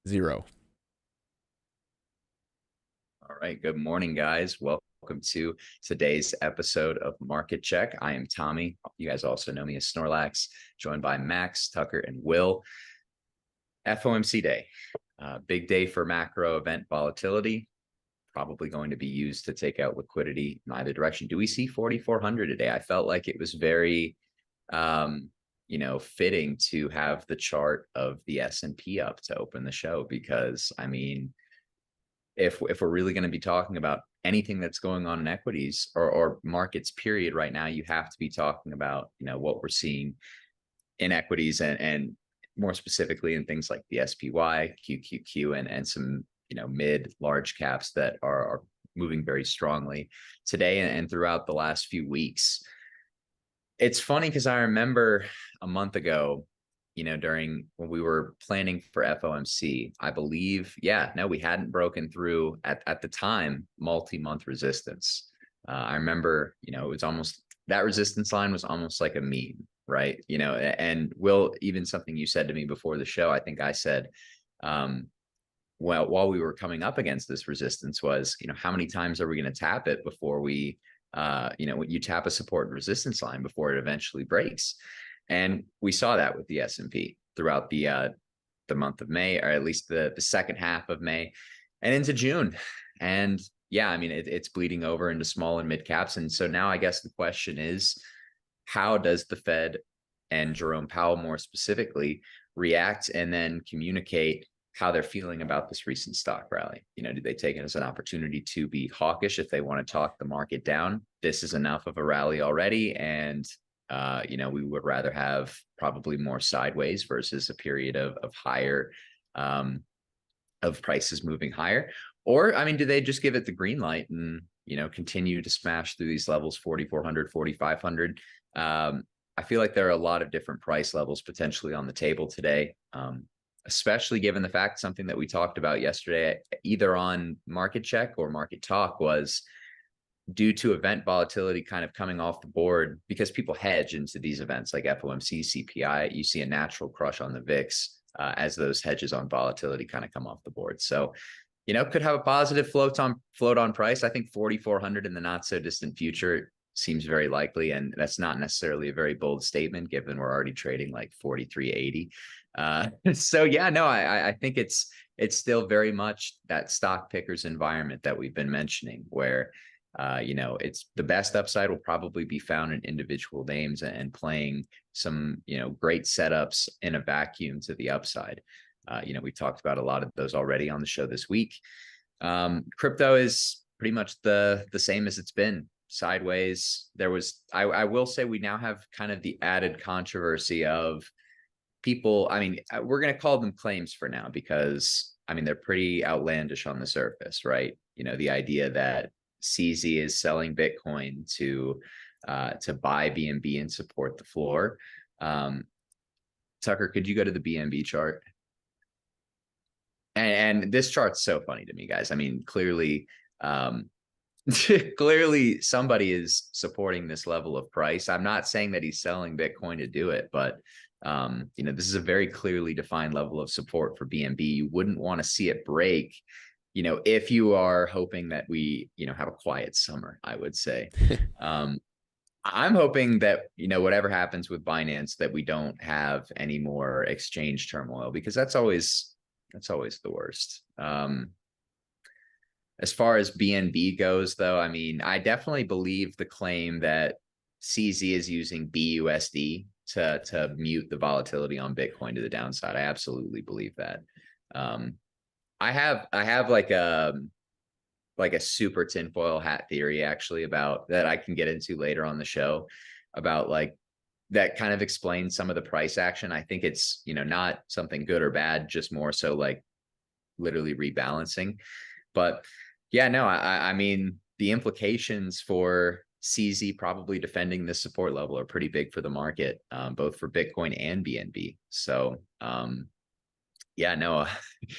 Zero. All right. Good morning, guys. Welcome to today's episode of Market Check. I am Tommy. You guys also know me as Snorlax, joined by Max, Tucker, and Will. FOMC day, big day for macro event volatility. Probably going to be used to take out liquidity in either direction. Do we see 4,400 today? I felt like it was very, fitting to have the chart of the S&P up to open the show because, I mean, if we're really going to be talking about anything that's going on in equities or markets period right now, you have to be talking about what we're seeing in equities and more specifically in things like the SPY, QQQ, and some mid large caps that are moving very strongly today and throughout the last few weeks. It's funny because I remember a month ago, during when we were planning for FOMC, I believe, no, we hadn't broken through at the time multi-month resistance. I remember, it was almost that resistance line was almost like a meme, right? And Will, even something you said to me before the show, I think I said, well, while we were coming up against this resistance was, how many times are we going to tap it before we when you tap a support and resistance line before it eventually breaks. And we saw that with the S&P throughout the month of May, or at least the second half of May and into June. And yeah, I mean, it's bleeding over into small and mid caps. And so now I guess the question is, how does the Fed and Jerome Powell more specifically react and then communicate how they're feeling about this recent stock rally? Do they take it as an opportunity to be hawkish if they want to talk the market down? This is enough of a rally already, and we would rather have probably more sideways versus a period of higher, of prices moving higher. Or, I mean, do they just give it the green light and continue to smash through these levels, 4,400, 4,500? I feel like there are a lot of different price levels potentially on the table today. Especially given the fact something that we talked about yesterday, either on Market Check or Market Talk, was due to event volatility kind of coming off the board because people hedge into these events like FOMC, CPI. You see a natural crush on the VIX as those hedges on volatility kind of come off the board. So, could have a positive float on price. I think 4,400 in the not so distant future seems very likely, and that's not necessarily a very bold statement given we're already trading like 43.80. So yeah, no, I think it's still very much that stock pickers environment that we've been mentioning, where it's the best upside will probably be found in individual names and playing some great setups in a vacuum to the upside. We talked about a lot of those already on the show this week. Crypto is pretty much the same as it's been. Sideways. I will say we now have kind of the added controversy of people. I mean, we're going to call them claims for now because I mean they're pretty outlandish on the surface, right? The idea that CZ is selling Bitcoin to buy BNB and support the floor. Tucker, could you go to the BNB chart? And this chart's so funny to me, guys. I mean, clearly, clearly somebody is supporting this level of price. I'm not saying that he's selling Bitcoin to do it, but this is a very clearly defined level of support for BNB. You wouldn't want to see it break, if you are hoping that we, have a quiet summer, I would say. I'm hoping that, whatever happens with Binance, that we don't have any more exchange turmoil, because that's always the worst. As far as BNB goes, though, I mean, I definitely believe the claim that CZ is using BUSD to mute the volatility on Bitcoin to the downside. I absolutely believe that. I have like a super tinfoil hat theory actually about that I can get into later on the show about like that kind of explains some of the price action. I think it's, not something good or bad, just more so like literally rebalancing. But yeah, no, I mean, the implications for CZ probably defending this support level are pretty big for the market, both for Bitcoin and BNB. So Yeah, no,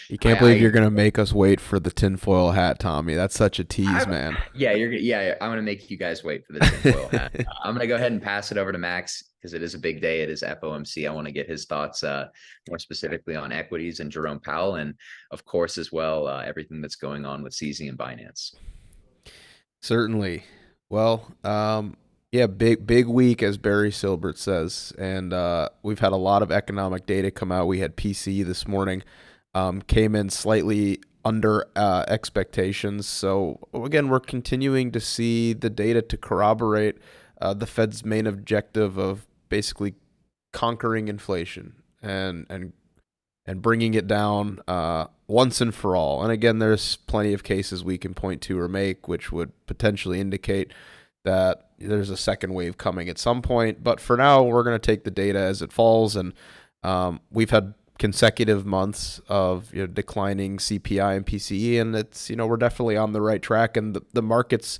You can't believe I you're gonna make us wait for the tinfoil hat, Tommy. That's such a tease, man. yeah, yeah, I'm gonna make you guys wait for the tinfoil hat. I'm gonna go ahead and pass it over to Max because it is a big day. It is FOMC. I want to get his thoughts more specifically on equities and Jerome Powell, and of course as well everything that's going on with CZ and Binance. Certainly. Well, yeah, big week as Barry Silbert says, and we've had a lot of economic data come out. We had PCE this morning, came in slightly under expectations. So again, we're continuing to see the data to corroborate the Fed's main objective of basically conquering inflation and bringing it down once and for all. And again, there's plenty of cases we can point to or make which would potentially indicate that there's a second wave coming at some point. But for now, we're going to take the data as it falls. And we've had consecutive months of declining CPI and PCE, and it's we're definitely on the right track. And the market's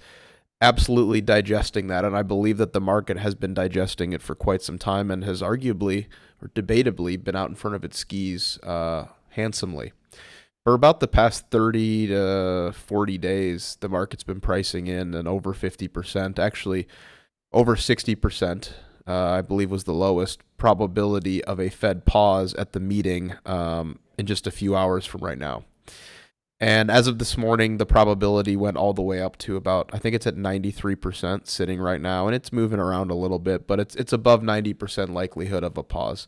absolutely digesting that, and I believe that the market has been digesting it for quite some time and has arguably or debatably been out in front of its skis handsomely. For about the past 30 to 40 days, the market's been pricing in an over 50%, actually over 60%, I believe was the lowest probability of a Fed pause at the meeting in just a few hours from right now. And as of this morning, the probability went all the way up to about, I think it's at 93% sitting right now, and it's moving around a little bit, but it's above 90% likelihood of a pause.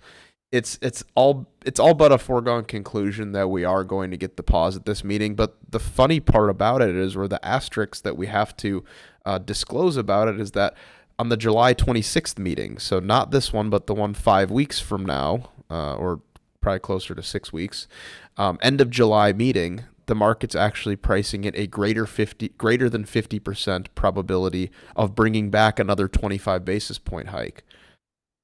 It's all but a foregone conclusion that we are going to get the pause at this meeting. But the funny part about it is, or the asterisk that we have to disclose about it, is that on the July 26th meeting, so not this one, but the one 5 weeks from now, or probably closer to 6 weeks, end of July meeting, the market's actually pricing it a greater than 50% probability of bringing back another 25 basis point hike.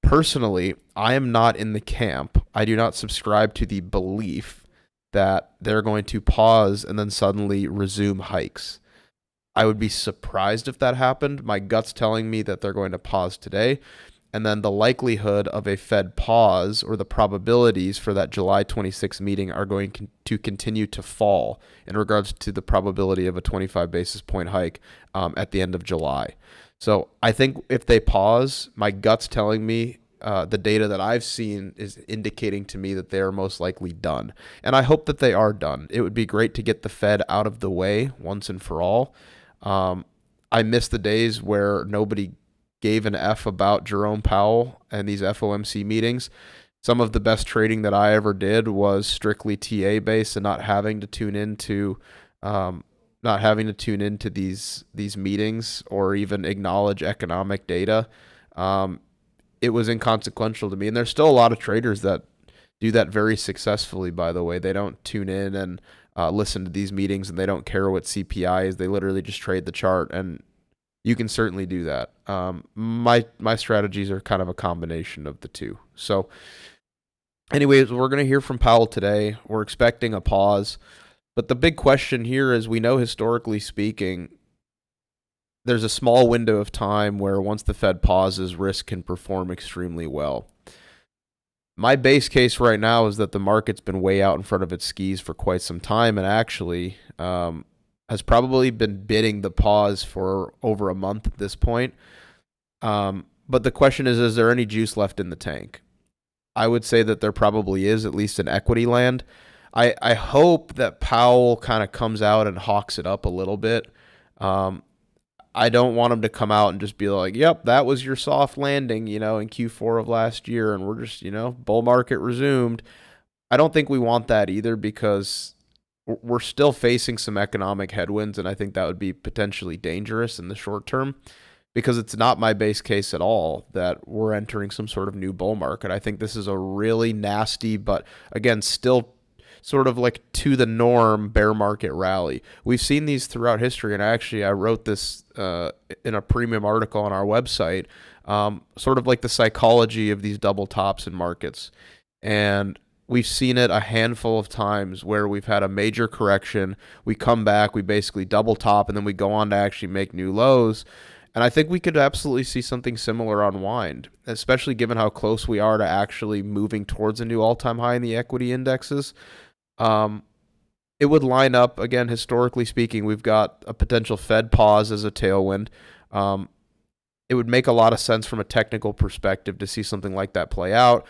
Personally, I am not in the camp. I do not subscribe to the belief that they're going to pause and then suddenly resume hikes. I would be surprised if that happened. My gut's telling me that they're going to pause today. And then the likelihood of a Fed pause, or the probabilities for that July 26th meeting, are going to continue to fall in regards to the probability of a 25 basis point hike at the end of July. So I think if they pause, my gut's telling me the data that I've seen is indicating to me that they are most likely done. And I hope that they are done. It would be great to get the Fed out of the way once and for all. I miss the days where nobody gave an F about Jerome Powell and these FOMC meetings. Some of the best trading that I ever did was strictly TA based and not having to tune into these meetings or even acknowledge economic data. It was inconsequential to me, and there's still a lot of traders that do that very successfully. By the way, they don't tune in and listen to these meetings, and they don't care what CPI is. They literally just trade the chart, and you can certainly do that. My strategies are kind of a combination of the two. So, anyways, we're going to hear from Powell today. We're expecting a pause. But the big question here is, we know historically speaking, there's a small window of time where once the Fed pauses, risk can perform extremely well. My base case right now is that the market's been way out in front of its skis for quite some time, and actually has probably been bidding the pause for over a month at this point. But the question is there any juice left in the tank? I would say that there probably is, at least in equity land. I hope that Powell kind of comes out and hawks it up a little bit. I don't want him to come out and just be like, yep, that was your soft landing, in Q4 of last year, and we're just, bull market resumed. I don't think we want that either, because we're still facing some economic headwinds, and I think that would be potentially dangerous in the short term, because it's not my base case at all that we're entering some sort of new bull market. I think this is a really nasty, but again, still sort of like to the norm bear market rally. We've seen these throughout history, and actually I wrote this in a premium article on our website, sort of like the psychology of these double tops in markets. And we've seen it a handful of times where we've had a major correction, we come back, we basically double top, and then we go on to actually make new lows. And I think we could absolutely see something similar unwind, especially given how close we are to actually moving towards a new all-time high in the equity indexes. Um, it would line up again, historically speaking. We've got a potential Fed pause as a tailwind. Um, it would make a lot of sense from a technical perspective to see something like that play out.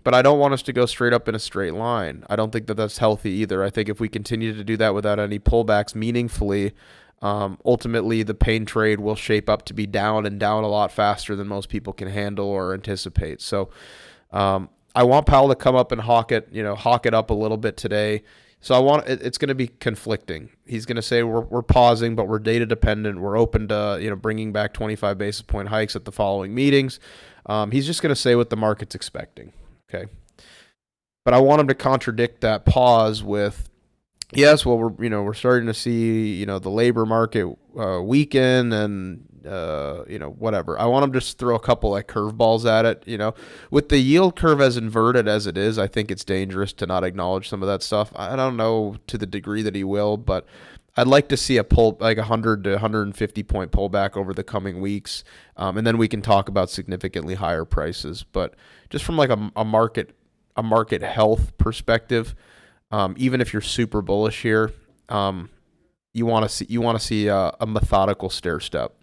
But I don't want us to go straight up in a straight line. I don't think that that's healthy either. I think if we continue to do that without any pullbacks meaningfully, ultimately the pain trade will shape up to be down and down a lot faster than most people can handle or anticipate. So I want Powell to come up and hawk it up a little bit today. So it's going to be conflicting. He's going to say we're pausing, but we're data dependent. We're open to bringing back 25 basis point hikes at the following meetings. He's just going to say what the market's expecting. Okay, but I want him to contradict that pause with, yes, well we're starting to see the labor market weaken and whatever. I want him to just throw a couple like curveballs at it. With the yield curve as inverted as it is, I think it's dangerous to not acknowledge some of that stuff. I don't know to the degree that he will, but I'd like to see a pull like 100 to 150 point pullback over the coming weeks, and then we can talk about significantly higher prices. But just from like a market health perspective, even if you're super bullish here, you want to see a methodical stair step.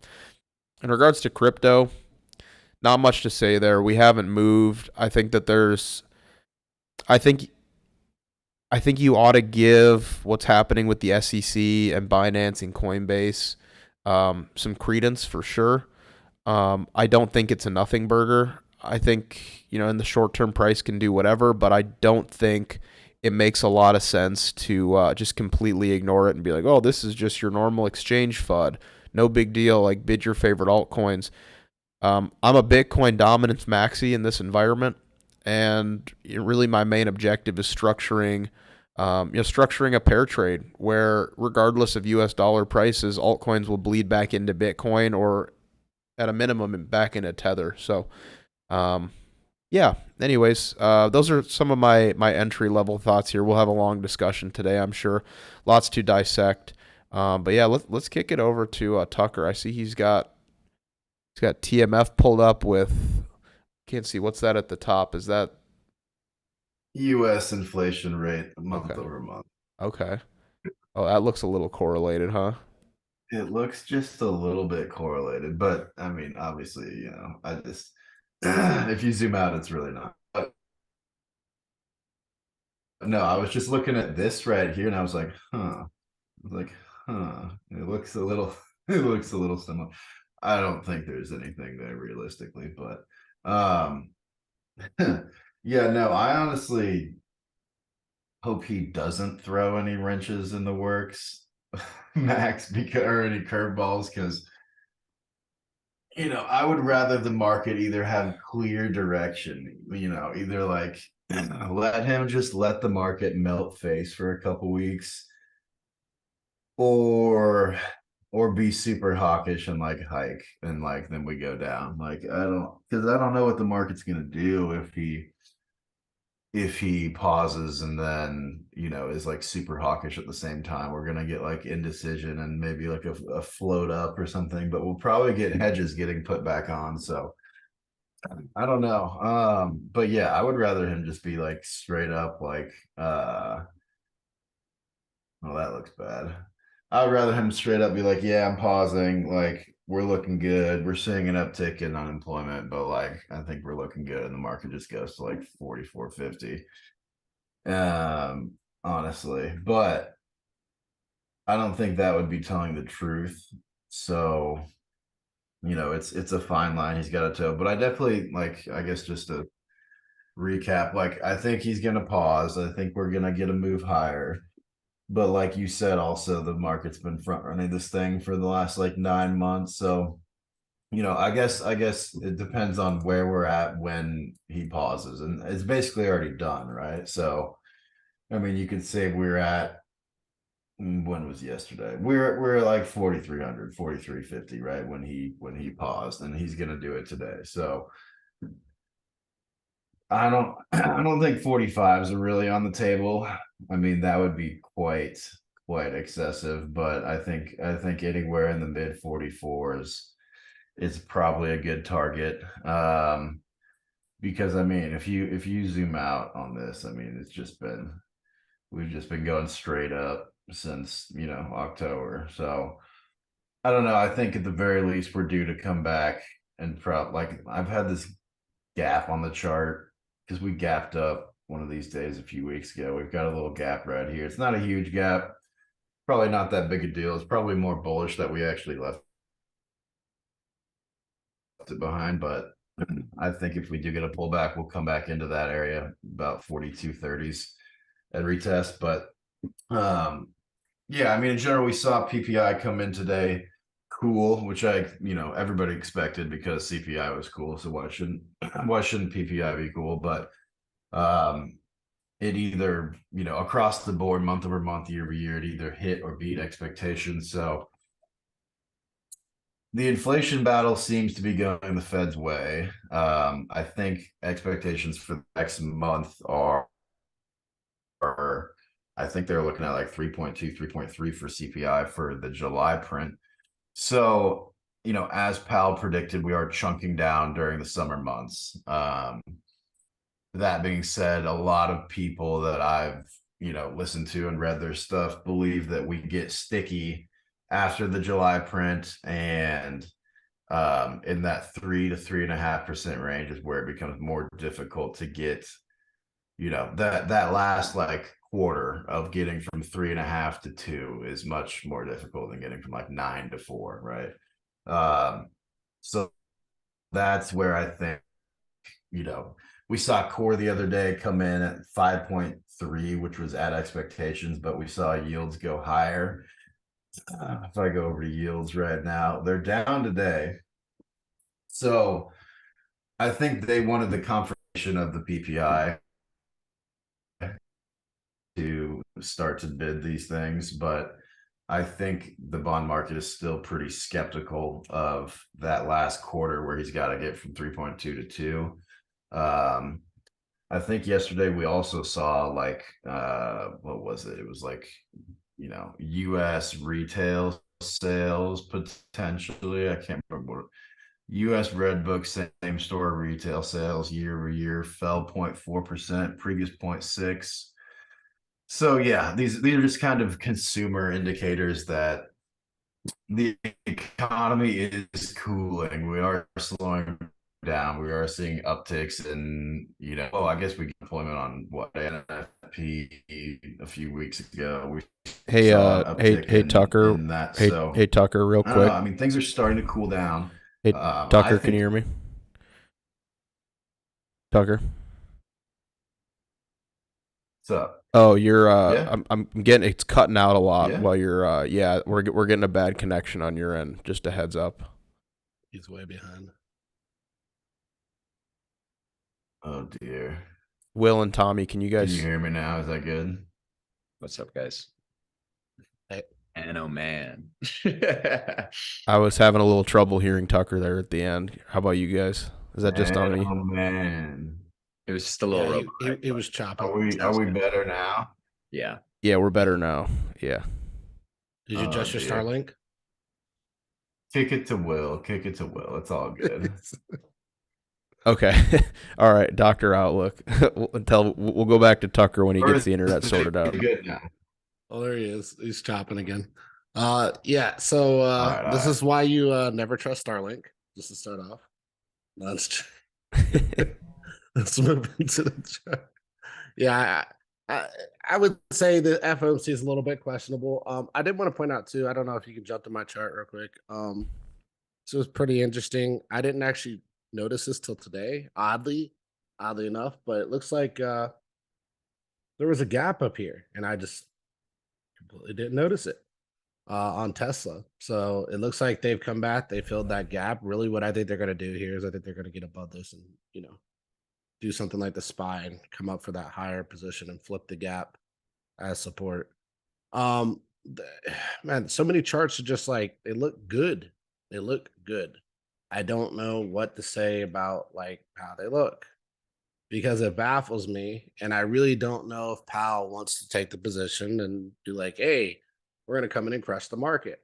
In regards to crypto, not much to say there. We haven't moved. I think I think you ought to give what's happening with the SEC and Binance and Coinbase some credence for sure. I don't think it's a nothing burger. I think in the short term price can do whatever, but I don't think it makes a lot of sense to just completely ignore it and be like, oh, this is just your normal exchange FUD. No big deal. Like bid your favorite altcoins. I'm a Bitcoin dominance maxi in this environment, and really my main objective is structuring a pair trade where, regardless of U.S. dollar prices, altcoins will bleed back into Bitcoin or, at a minimum, back into Tether. So, yeah. Anyways, those are some of my entry level thoughts here. We'll have a long discussion today, I'm sure. Lots to dissect. But yeah, let's kick it over to Tucker. I see he's got TMF pulled up with. Can't see what's that at the top. Is that U.S. inflation rate month okay? over month. Okay. Oh, that looks a little correlated, huh? It looks just a little bit correlated, but I mean, obviously, I just if you zoom out, it's really not. But no, I was just looking at this right here, and I was like, huh. I was like, huh. It looks a little. It looks a little similar. I don't think there's anything there realistically, but yeah, no, I honestly hope he doesn't throw any wrenches in the works, Max, or any curveballs, because I would rather the market either have clear direction, either like let the market melt face for a couple weeks, or be super hawkish and like hike and like then we go down. Like because I don't know what the market's gonna do if he pauses and then is like super hawkish at the same time. We're gonna get like indecision and maybe like a float up or something, but we'll probably get hedges getting put back on. So I don't know. But yeah, I would rather him just be like straight up like well, that looks bad. I would rather him straight up be like, yeah, I'm pausing, like we're looking good, we're seeing an uptick in unemployment, but like I think we're looking good, and the market just goes to like 44.50. Honestly, but I don't think that would be telling the truth. So it's a fine line he's got to toe, but I definitely, like, I guess just to recap, like I think he's gonna pause. I think we're gonna get a move higher, but like you said, also the market's been front running this thing for the last like 9 months. So I guess it depends on where we're at when he pauses, and it's basically already done, right? So I mean, you could say we're at, when was yesterday? We're like 4,300, 4,350, right? When he paused, and he's gonna do it today. So I don't think 45s are really on the table. I mean, that would be quite excessive, but I think anywhere in the mid 44s is probably a good target. Because I mean, if you zoom out on this, I mean, we've just been going straight up since, October. So I don't know. I think at the very least we're due to come back and like I've had this gap on the chart because we gapped up one of these days a few weeks ago. We've got a little gap right here. It's not a huge gap, probably not that big a deal. It's probably more bullish that we actually left it behind, but I think if we do get a pullback, we'll come back into that area about 42.30s and retest. But yeah, I mean, in general, we saw PPI come in today cool, which everybody expected because CPI was cool. So why shouldn't PPI be cool? But it either, across the board, month over month, year over year, it either hit or beat expectations. So the inflation battle seems to be going the Fed's way. I think expectations for the next month are I think they're looking at like 3.2, 3.3 for CPI for the July print. So, as Powell predicted, we are chunking down during the summer months. That being said, a lot of people that I've, listened to and read their stuff believe that we get sticky after the July print, and in that 3 to 3.5% range is where it becomes more difficult to get, that last like quarter of getting from 3.5 to 2 is much more difficult than getting from like 9 to 4, right? So that's where I think, we saw core the other day come in at 5.3, which was at expectations, but we saw yields go higher. If I go over to yields right now, they're down today. So I think they wanted the confirmation of the PPI to start to bid these things, but I think the bond market is still pretty skeptical of that last quarter where he's got to get from 3.2 to 2. I think yesterday we also saw like what was it? It was like, US retail sales potentially. I can't remember what US Redbook same store retail sales year over year fell 0.4%, previous 0.6. So yeah, these are just kind of consumer indicators that the economy is cooling. We are slowing down. We are seeing upticks in, I guess we get employment on what NFP a few weeks ago. We Hey, saw an uptick hey, Tucker. in that. Hey, So hey, Tucker, real I don't know. quick. I mean, things are starting to cool down. Hey, I Tucker, can you think hear me? Tucker. so. Oh, you're Yeah, I'm getting it's cutting out a lot yeah. while you're yeah, we're getting a bad connection on your end. Just a heads up. He's way behind. Oh dear. Will and Tommy, can you Can guys you hear me now? Is that good? What's up, guys? Hey. And oh man. I was having a little trouble hearing Tucker there at the end. How about you guys? Is that just on me? Oh man. It was just a little Yeah, robotic. he was chopping. Are we better now? Yeah. Yeah, we're better now. Yeah. Did you adjust your dear. Starlink? Kick it to Will. Kick it to Will. It's all good. Okay. All right, Dr. Outlook. We'll go back to Tucker when he gets the internet sorted out. Good now. Oh, there he is. He's chopping again. Yeah. So All this right. is why you never trust Starlink. Just to start off. No, let's move into the chart. Yeah, I would say the FOMC is a little bit questionable. I did want to point out too. I don't know if you can jump to my chart real quick. So it was pretty interesting. I didn't actually notice this till today, oddly enough, but it looks like there was a gap up here, and I just completely didn't notice it on Tesla. So it looks like they've come back. They filled that gap. Really, what I think they're going to do here is I think they're going to get above this and do something like the SPY and come up for that higher position and flip the gap as support. Man, so many charts are just like they look good. They look good. I don't know what to say about like how they look because it baffles me, and I really don't know if Powell wants to take the position and do like, hey, we're gonna come in and crush the market.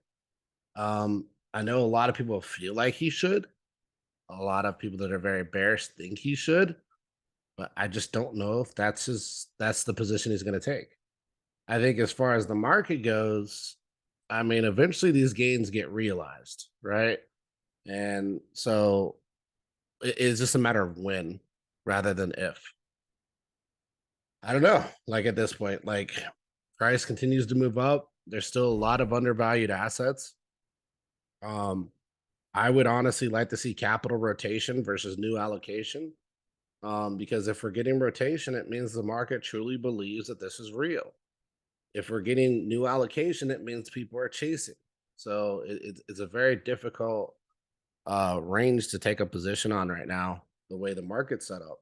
I know a lot of people feel like he should. A lot of people that are very bearish think he should, but I just don't know if that's the position he's going to take. I think as far as the market goes, I mean, eventually these gains get realized, right? And so it's just a matter of when rather than if. I don't know. Like at this point, like price continues to move up. There's still a lot of undervalued assets. Um, I would honestly like to see capital rotation versus new allocation. Because if we're getting rotation, it means the market truly believes that this is real. If we're getting new allocation, it means people are chasing. So it's a very difficult range to take a position on right now, the way the market's set up.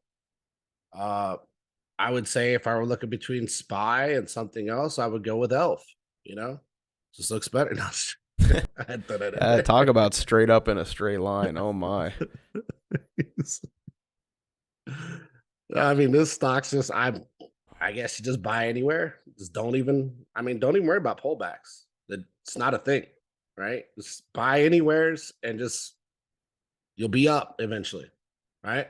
Uh, I would say if I were looking between SPY and something else, I would go with ELF. You know, just looks better. No, Talk about straight up in a straight line. Oh my. I mean, this stock's just I guess you just buy anywhere. Just don't even worry about pullbacks. It's not a thing, right? Just buy anywheres and just you'll be up eventually, right?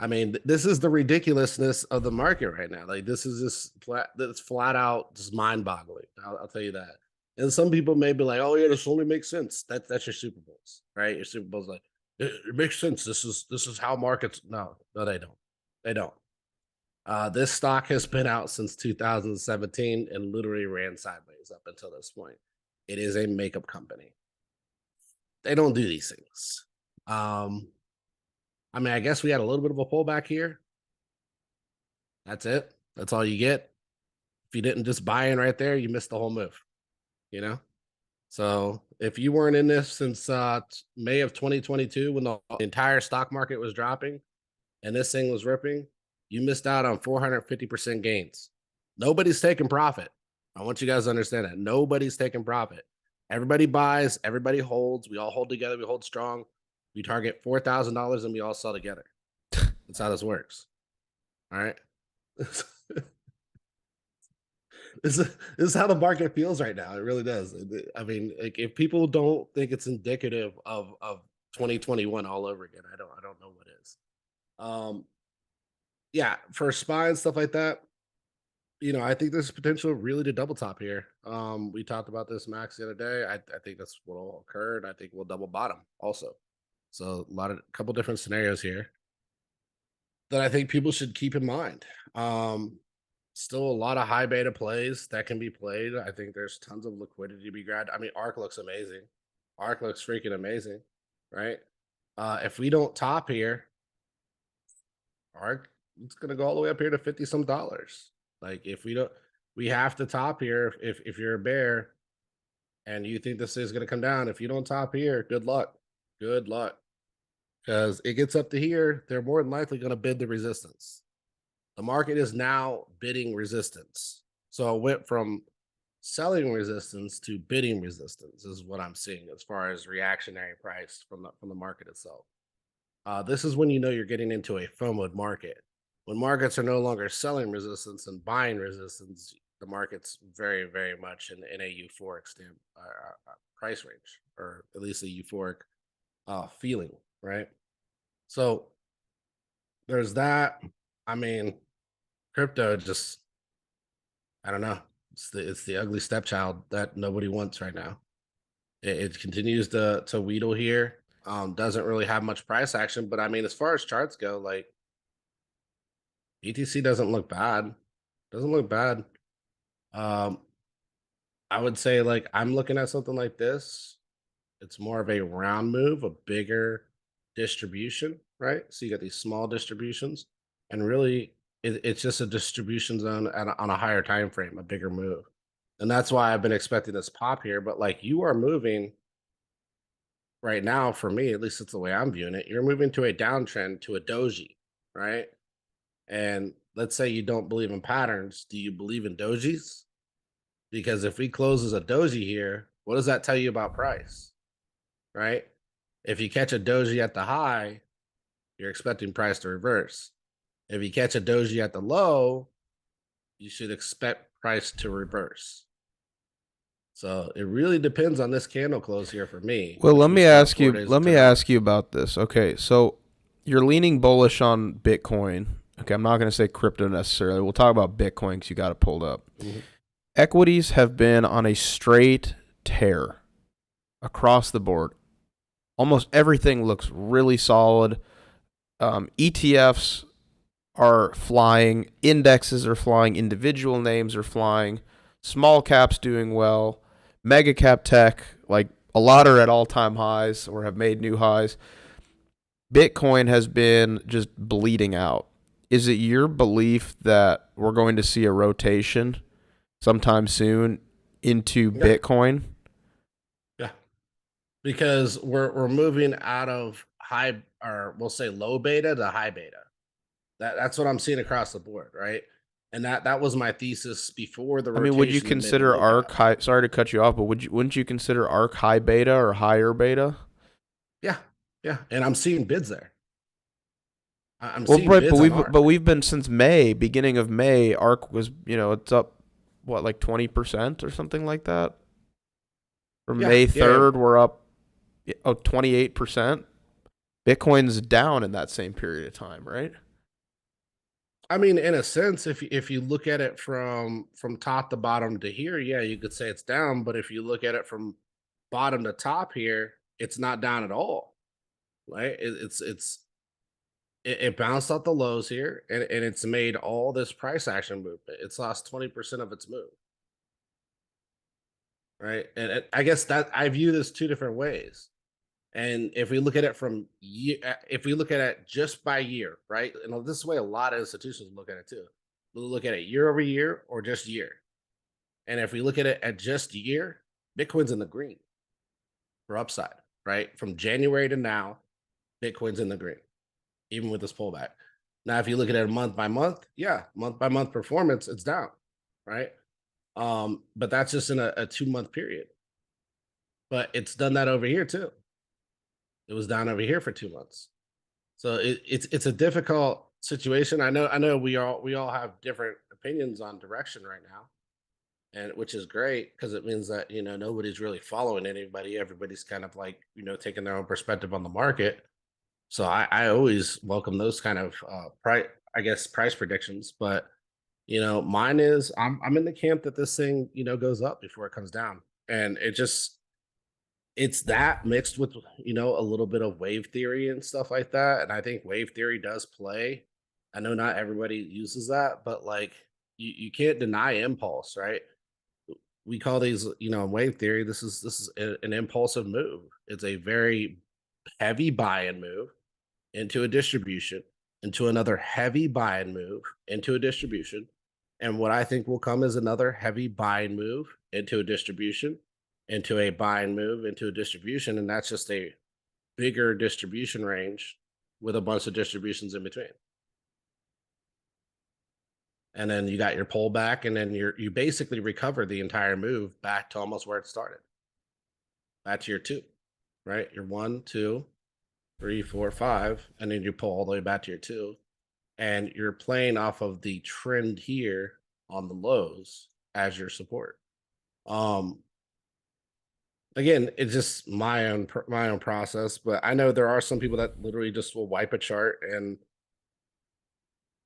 I mean, this is the ridiculousness of the market right now. Like this is just that's flat out just mind-boggling. I'll tell you that. And some people may be like, "Oh yeah, this only makes sense." That's your Super Bowls, right? Your Super Bowls like it makes sense. This is how markets. No, they don't. They don't. This stock has been out since 2017 and literally ran sideways up until this point. It is a makeup company. They don't do these things. I mean, I guess we had a little bit of a pullback here. That's it. That's all you get. If you didn't just buy in right there, you missed the whole move. You know? So if you weren't in this since May of 2022 when the entire stock market was dropping and this thing was ripping, you missed out on 450% gains. Nobody's taking profit. I want you guys to understand that. Nobody's taking profit. Everybody buys, everybody holds. We all hold together, we hold strong. We target $4,000 and we all sell together. That's how this works. All right. This is how the market feels right now. It really does. I mean, like, if people don't think it's indicative of 2021 all over again, I don't know what is. Yeah, for SPY and stuff like that, you know, I think there's potential really to double top here. We talked about this, Max, the other day. I think that's what will occur, and I think we'll double bottom also. So a couple different scenarios here that I think people should keep in mind. Still a lot of high beta plays that can be played. I think there's tons of liquidity to be grabbed. I mean, ARK looks amazing. ARK looks freaking amazing, right? If we don't top here, ARK, it's gonna go all the way up here to 50 some dollars. Like if we don't, we have to top here. If you're a bear and you think this is gonna come down, if you don't top here, good luck. Good luck. Because it gets up to here, they're more than likely gonna bid the resistance. The market is now bidding resistance. So it went from selling resistance to bidding resistance is what I'm seeing as far as reactionary price from the market itself. This is when you know you're getting into a FOMO market. When markets are no longer selling resistance and buying resistance, the market's very, very much in a euphoric price range, or at least a euphoric feeling, right? So there's that. I mean, crypto just, I don't know. It's the ugly stepchild that nobody wants right now. It continues to wheedle here. Doesn't really have much price action, but I mean, as far as charts go, like BTC doesn't look bad. Doesn't look bad. I would say like I'm looking at something like this. It's more of a round move, a bigger distribution, right? So you got these small distributions, and really it's just a distribution zone on a higher time frame, a bigger move. And that's why I've been expecting this pop here. But like you are moving right now, for me, at least it's the way I'm viewing it, you're moving to a downtrend, to a doji, right? And let's say you don't believe in patterns. Do you believe in dojis? Because if we close as a doji here, what does that tell you about price? Right? If you catch a doji at the high, you're expecting price to reverse. If you catch a doji at the low, you should expect price to reverse. So it really depends on this candle close here for me. Well, if let we me start ask 4 you. days of Let me 10 ask hours. you about this. Okay, so you're leaning bullish on Bitcoin. Okay, I'm not going to say crypto necessarily. We'll talk about Bitcoin because you got it pulled up. Mhm. Equities have been on a straight tear across the board. Almost everything looks really solid. ETFs are flying, indexes are flying, individual names are flying, small caps doing well, mega cap tech, like a lot are at all-time highs or have made new highs. Bitcoin has been just bleeding out. Is it your belief that we're going to see a rotation sometime soon into Yeah. Bitcoin? Yeah. Because we're moving out of high, or we'll say low beta to high beta. That's what I'm seeing across the board, right? And that was my thesis before the I mean, would you rotation to mid and consider low ARK cap. high? Sorry to cut you off, but wouldn't you consider ARK high beta or higher beta? Yeah, yeah, and I'm seeing bids there. I'm Well, seeing right, bids on ARC. we've been since May, beginning of May. ARK was, it's up what, like 20% or something like that. From Yeah, May yeah. 3rd, we're up 28%. Bitcoin's down in that same period of time, right? I mean, in a sense, if you look at it from top to bottom to here, yeah, you could say it's down. But if you look at it from bottom to top here, it's not down at all, right? It bounced off the lows here, and it's made all this price action movement. It's lost 20% of its move, right? And I guess that I view this two different ways. And if we look at it from year, if we look at it just by year, right? And this is the way a lot of institutions look at it too. We'll look at it year over year or just year. And if we look at it at just year, Bitcoin's in the green for upside, right? From January to now, Bitcoin's in the green, even with this pullback. Now, if you look at it month by month, yeah, month by month performance, it's down, right? But that's just in a 2 month period. But it's done that over here too. It was down over here for 2 months. So it's a difficult situation. I know we all have different opinions on direction right now, and which is great because it means that nobody's really following anybody. Everybody's kind of like taking their own perspective on the market. So I always welcome those kind of price, I guess, price predictions. But mine is I'm in the camp that this thing goes up before it comes down, and it's that mixed with a little bit of wave theory and stuff like that. And I think wave theory does play. I know not everybody uses that, but like you can't deny impulse, right? We call these wave theory. This is an impulsive move. It's a very heavy buy and move into a distribution, into another heavy buy and move into a distribution, and what I think will come is another heavy buy and move into a distribution, into a buy and move into a distribution, and that's just a bigger distribution range with a bunch of distributions in between. And then you got your pullback, and then you basically recover the entire move back to almost where it started. That's your two, right? Your 1, 2, 3, 4, 5, and then you pull all the way back to your two, and you're playing off of the trend here on the lows as your support. Um, Again, it's just my own process, but I know there are some people that literally just will wipe a chart and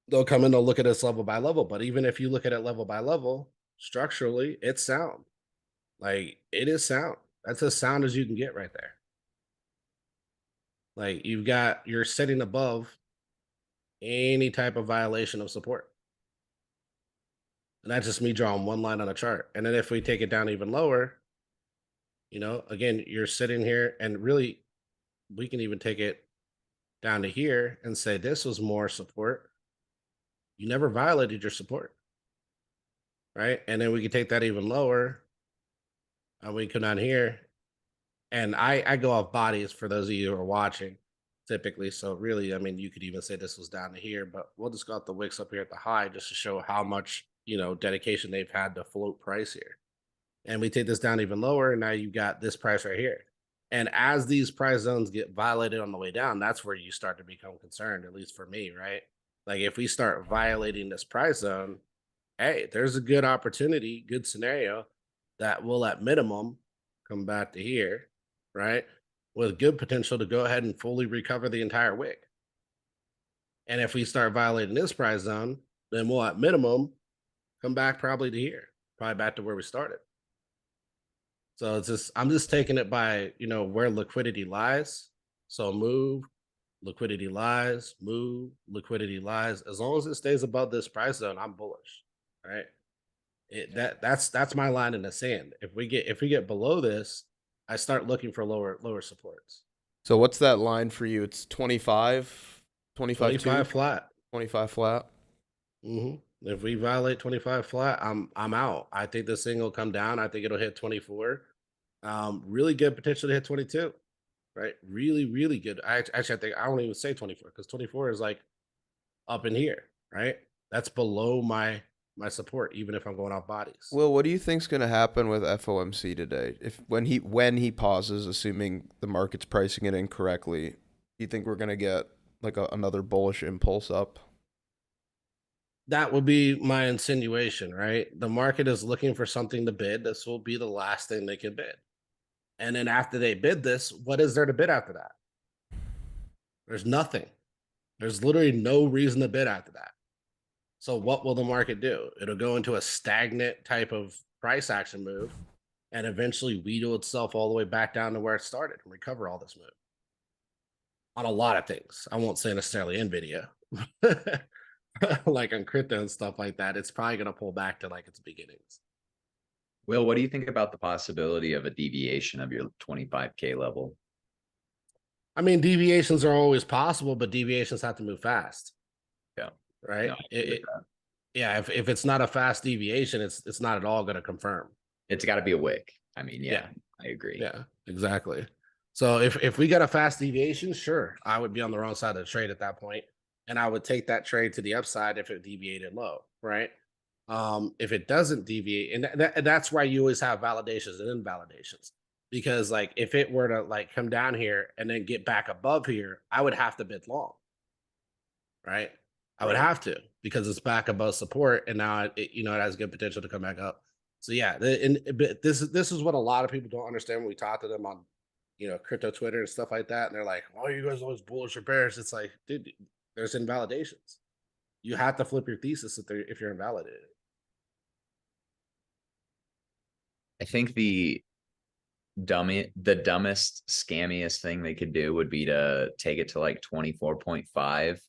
they'll come in, they'll look at this level by level. But even if you look at it level by level, structurally, it's sound. Like it is sound. That's as sound as you can get right there. Like you're sitting above any type of violation of support. And that's just me drawing one line on a chart. And then if we take it down even lower, again, you're sitting here and really we can even take it down to here and say this was more support. You never violated your support, right? And then we can take that even lower and we come down here. And I go off bodies for those of you who are watching typically. So really, I mean, you could even say this was down to here, but we'll just go off the wicks up here at the high just to show how much, dedication they've had to float price here. And we take this down even lower, and now you've got this price right here. And as these price zones get violated on the way down, that's where you start to become concerned, at least for me, right? Like if we start violating this price zone, hey, there's a good opportunity, good scenario that will at minimum come back to here, right? With good potential to go ahead and fully recover the entire wick. And if we start violating this price zone, then we'll at minimum come back probably to here, probably back to where we started. So it's just I'm just taking it by where liquidity lies. So move, liquidity lies, move, liquidity lies. As long as it stays above this price zone, I'm bullish. Right. That's my line in the sand. If we get below this, I start looking for lower supports. So what's that line for you? It's 25, 25 25 flat. 25 flat. If we violate 25 flat, I'm out. I think this thing will come down. I think it'll hit 24. Really good potential to hit 22. Right? Really, really good. I think I won't even say 24 because 24 is like up in here, right? That's below my support, even if I'm going off bodies. Well, what do you think's going to happen with FOMC today? If when he pauses, assuming the market's pricing it incorrectly, do you think we're going to get like another bullish impulse up? That would be my insinuation, right? The market is looking for something to bid. This will be the last thing they can bid. And then after they bid this, what is there to bid after that? There's nothing. There's literally no reason to bid after that. So what will the market do? It'll go into a stagnant type of price action move and eventually wheedle itself all the way back down to where it started and recover all this move. On a lot of things. I won't say necessarily NVIDIA. Like on crypto and stuff like that, it's probably going to pull back to like its beginnings. Will, what do you think about the possibility of a deviation of your 25K level? I mean, deviations are always possible, but deviations have to move fast. Yeah. Right. No, yeah. If it's not a fast deviation, it's not at all going to confirm. It's got to be a wick. I mean, yeah, I agree. Yeah, exactly. So if we got a fast deviation, sure, I would be on the wrong side of the trade at that point, and I would take that trade to the upside if it deviated low, right? If it doesn't deviate, and that's why you always have validations and invalidations, because like if it were to like come down here and then get back above here, I would have to bid long, right? I would have to because it's back above support, and now it has good potential to come back up. So yeah, but this is what a lot of people don't understand when we talk to them on crypto Twitter and stuff like that, and they're like, "Oh, you guys always bullish or bearish?" It's like, dude, there's invalidations. You have to flip your thesis if you're invalidated. I think the dumbest, scammiest thing they could do would be to take it to like 24.5,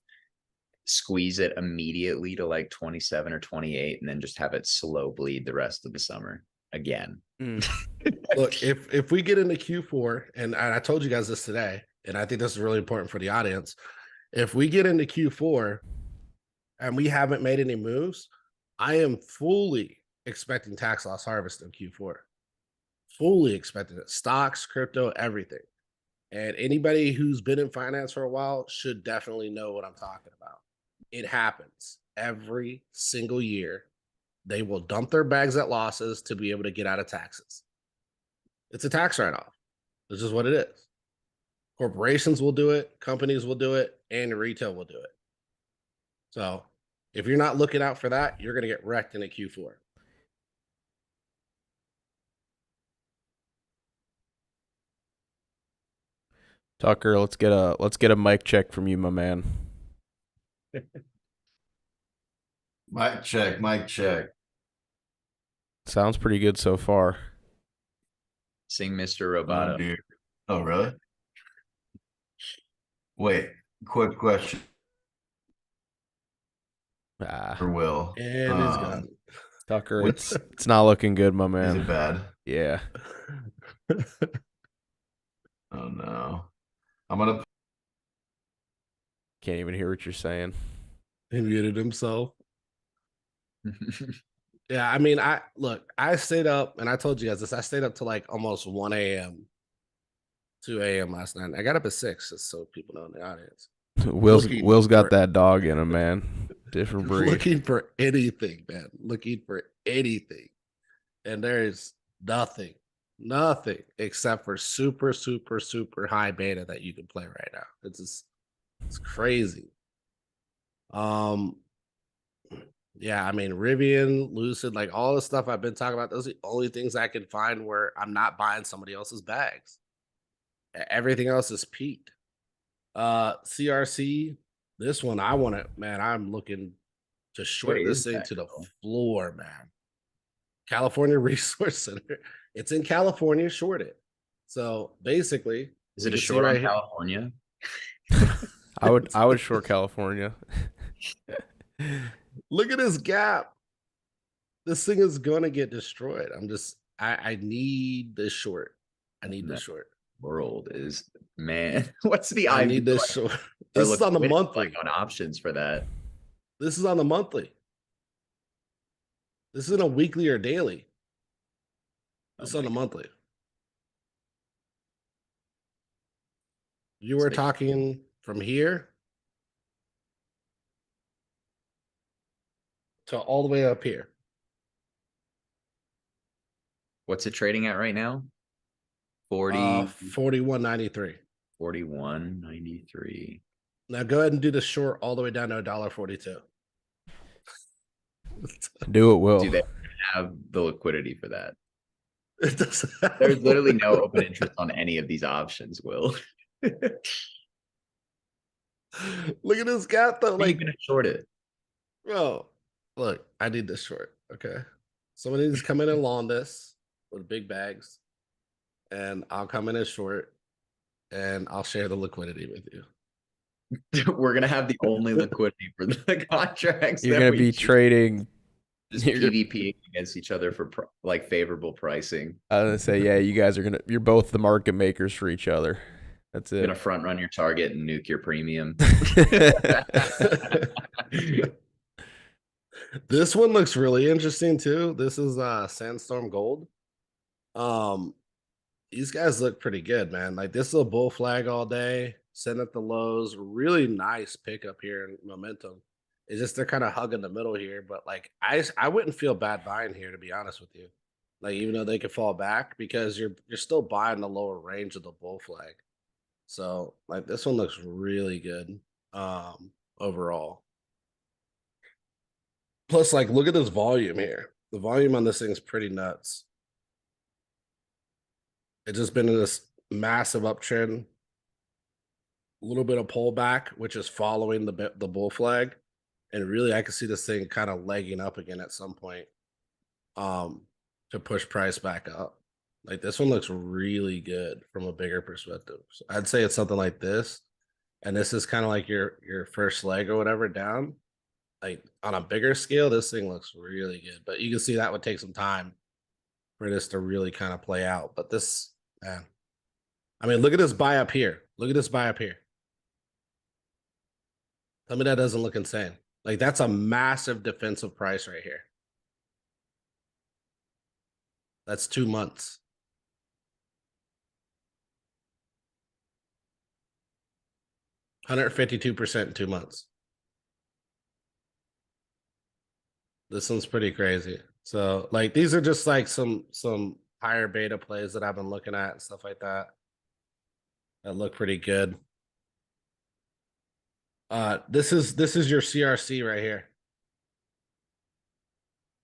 squeeze it immediately to like 27 or 28, and then just have it slow bleed the rest of the summer again. Look, if we get into Q4, and I told you guys this today, and I think this is really important for the audience. If we get into Q4 and we haven't made any moves, I am fully expecting tax loss harvest in Q4. Fully expecting it. Stocks, crypto, everything. And anybody who's been in finance for a while should definitely know what I'm talking about. It happens every single year. They will dump their bags at losses to be able to get out of taxes. It's a tax write-off. This is what it is. Corporations will do it, companies will do it, and retail will do it. So if you're not looking out for that, you're going to get wrecked in a Q4. Tucker, let's get a mic check from you, my man. Mic check, mic check. Sounds pretty good so far. Sing Mr. Roboto. Oh, dude. Oh, really? Wait, quick question for Will. And he's gone. Tucker, it's not looking good, my man. Is it bad? Yeah. Oh no. I'm gonna. Can't even hear what you're saying. He muted himself. Yeah, I mean, I stayed up, and I told you guys this. I stayed up to like almost 1 a.m., 2 a.m. last night. I got up at 6, just so people know in the audience. Will's got that dog in him, man. Different breed. Looking for anything, man. Looking for anything. And there's nothing except for super, super, super high beta that you can play right now. It's crazy. Yeah, I mean, Rivian, Lucid, like all the stuff I've been talking about, those are the only things I can find where I'm not buying somebody else's bags. Everything else is peaked. CRC, this one I want to, man, I'm looking to What short this is thing that to the called? floor, man. California Resource Center. It's in California, short it. So basically, Is you it a can see short on right here. California? I would short California. Look at this gap. This thing is gonna get destroyed. I need this short. I need this That short. world is, man. What's the I IV need this like, short. or This is on the liquidity monthly. like on options for that? This is on the monthly. This isn't a weekly or daily. Oh This is my on the God. monthly. You So were talking from here to all the way up here. what's it trading at right now? 40, 41.93. 41.93. Now go ahead and do the short all the way down to $1.42. Do it, Will. Do they have the liquidity for that? It doesn't There's literally no open interest on any of these options, Will. Look at this gap though. Are you Like, gonna short it? bro, look, I need this short. Okay. Somebody needs to come in and long this with big bags. And I'll come in as short and I'll share the liquidity with you. We're gonna have the only liquidity for the contracts. You're that gonna we be choose. trading. Just You're, PvP against each other for like favorable pricing. I was gonna say, yeah, you guys are gonna. You're both the market makers for each other. That's it. Gonna front run your target and nuke your premium. This one looks really interesting too. This is Sandstorm Gold. Um, these guys look pretty good, man. Like this is a bull flag all day, sitting at the lows. Really nice pickup here in momentum. It's just they're kind of hugging the middle here, but like I wouldn't feel bad buying here to be honest with you. Like even though they could fall back because you're still buying the lower range of the bull flag. So like this one looks really good overall. Plus, like look at this volume here. The volume on this thing is pretty nuts. It's just been in this massive uptrend, a little bit of pullback, which is following the bull flag, and really I could see this thing kind of legging up again at some point, um, to push price back up. Like this one looks really good from a bigger perspective. So I'd say it's something like this, and this is kind of like your first leg or whatever down. Like on a bigger scale, this thing looks really good, but you can see that would take some time for this to really kind of play out. But this, man, I mean, look at this buy up here. Look at this buy up here. Tell me that doesn't look insane. Like that's a massive defensive price right here. That's 2 months. $152% in 2 months. This one's pretty crazy. So like these are just like some higher beta plays that I've been looking at and stuff like that. That look pretty good. This is your CRC right here.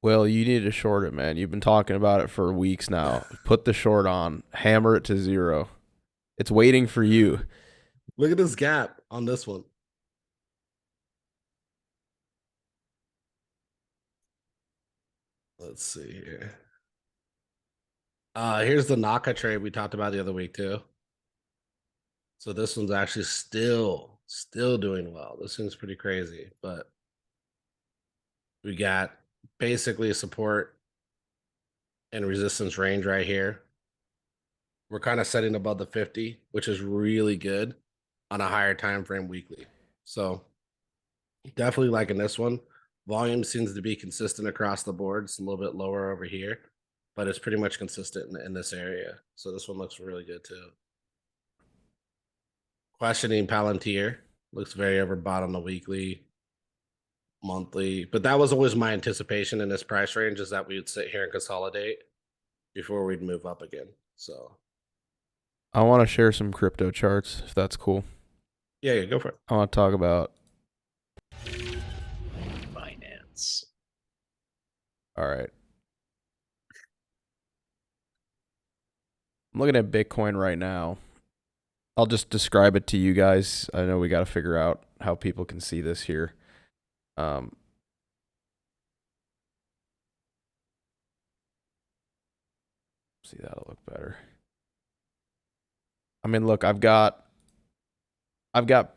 Well, you need to short it, man. You've been talking about it for weeks now. Put the short on. Hammer it to zero. It's waiting for you. Look at this gap on this one. Let's see here. Here's the Naka trade we talked about the other week too. So this one's actually still doing well. This thing's pretty crazy, but we got basically support and resistance range right here. We're kind of setting above the 50, which is really good on a higher time frame weekly. So definitely liking this one. Volume seems to be consistent across the board. It's a little bit lower over here, but it's pretty much consistent in this area. So this one looks really good too. Questioning Palantir looks very overbought on the weekly, monthly, but that was always my anticipation in this price range is that we would sit here and consolidate before we'd move up again. So I want to share some crypto charts, if that's cool. yeah, go for it. I want to talk about Finance. All right. I'm looking at Bitcoin right now. I'll just describe it to you guys. I know we got to figure out how people can see this here. See, that'll look better. I mean, look, I've got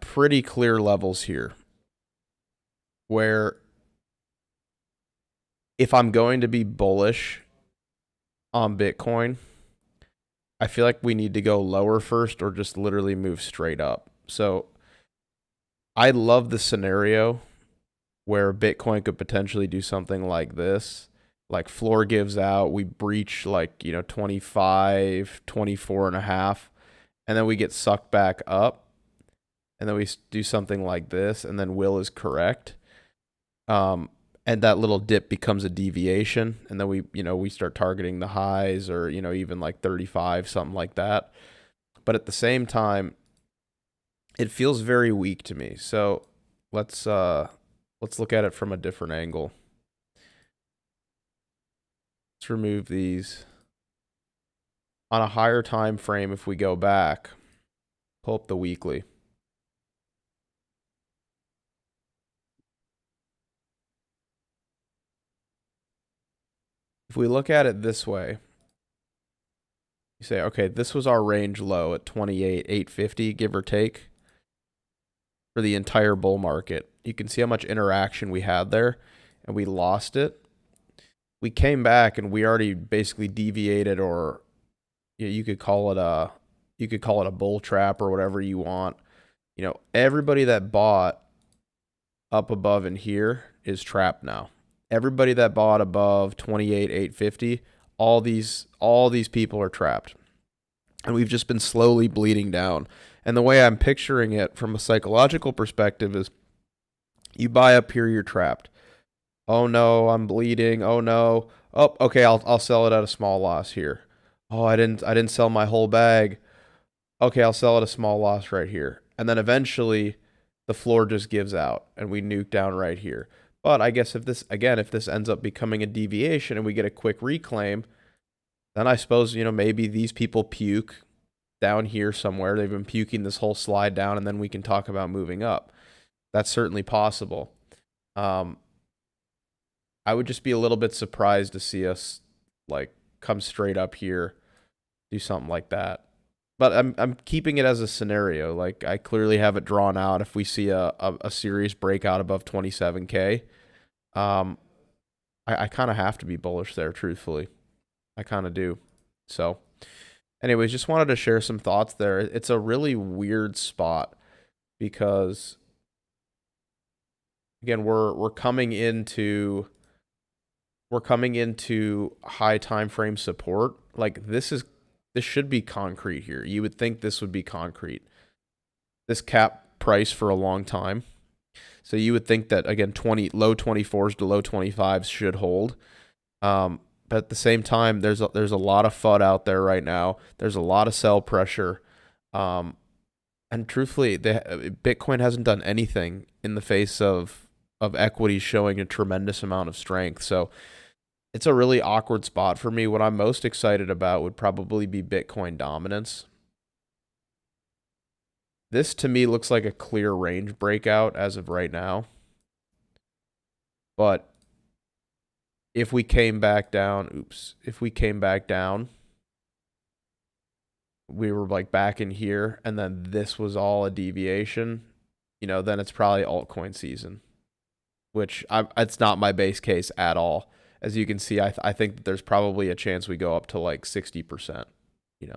pretty clear levels here where if I'm going to be bullish on Bitcoin, I feel like we need to go lower first or just literally move straight up. So I love the scenario where Bitcoin could potentially do something like this. Like floor gives out, we breach like, 25, 24 and a half, and then we get sucked back up, and then we do something like this, and then will is correct. And that little dip becomes a deviation, and then we start targeting the highs or, even like 35, something like that. But at the same time, it feels very weak to me. So let's look at it from a different angle. Let's remove these. On a higher time frame, if we go back, pull up the weekly. If we look at it this way, you say, okay, this was our range low at 28,850, give or take, for the entire bull market. You can see how much interaction we had there, and we lost it. We came back and we already basically deviated, or you could call it a bull trap or whatever you want. Everybody that bought up above in here is trapped now. Everybody that bought above 28,850, all these people are trapped. And we've just been slowly bleeding down. And the way I'm picturing it from a psychological perspective is you buy up here, you're trapped. Oh no, I'm bleeding. Oh no. Oh, okay, I'll sell it at a small loss here. Oh, I didn't sell my whole bag. Okay, I'll sell at a small loss right here. And then eventually the floor just gives out and we nuke down right here. But I guess if this ends up becoming a deviation and we get a quick reclaim, then I suppose, maybe these people puke down here somewhere. They've been puking this whole slide down, and then we can talk about moving up. That's certainly possible. I would just be a little bit surprised to see us like come straight up here, do something like that. But I'm keeping it as a scenario. Like I clearly have it drawn out. If we see a serious breakout above 27K, I kind of have to be bullish there, truthfully. I kind of do. So anyways, just wanted to share some thoughts there. It's a really weird spot because, again, we're coming into high time frame support. Like this should be concrete here. You would think this would be concrete. This cap price for a long time. So you would think that, again, low 24s to low 25s should hold. But at the same time, there's a lot of FUD out there right now. There's a lot of sell pressure. And truthfully, Bitcoin hasn't done anything in the face of equities showing a tremendous amount of strength. So it's a really awkward spot for me. What I'm most excited about would probably be Bitcoin dominance. This to me looks like a clear range breakout as of right now. But if we came back down, we were like back in here, and then this was all a deviation, then it's probably altcoin season, which it's not my base case at all. As you can see, I think that there's probably a chance we go up to like 60%,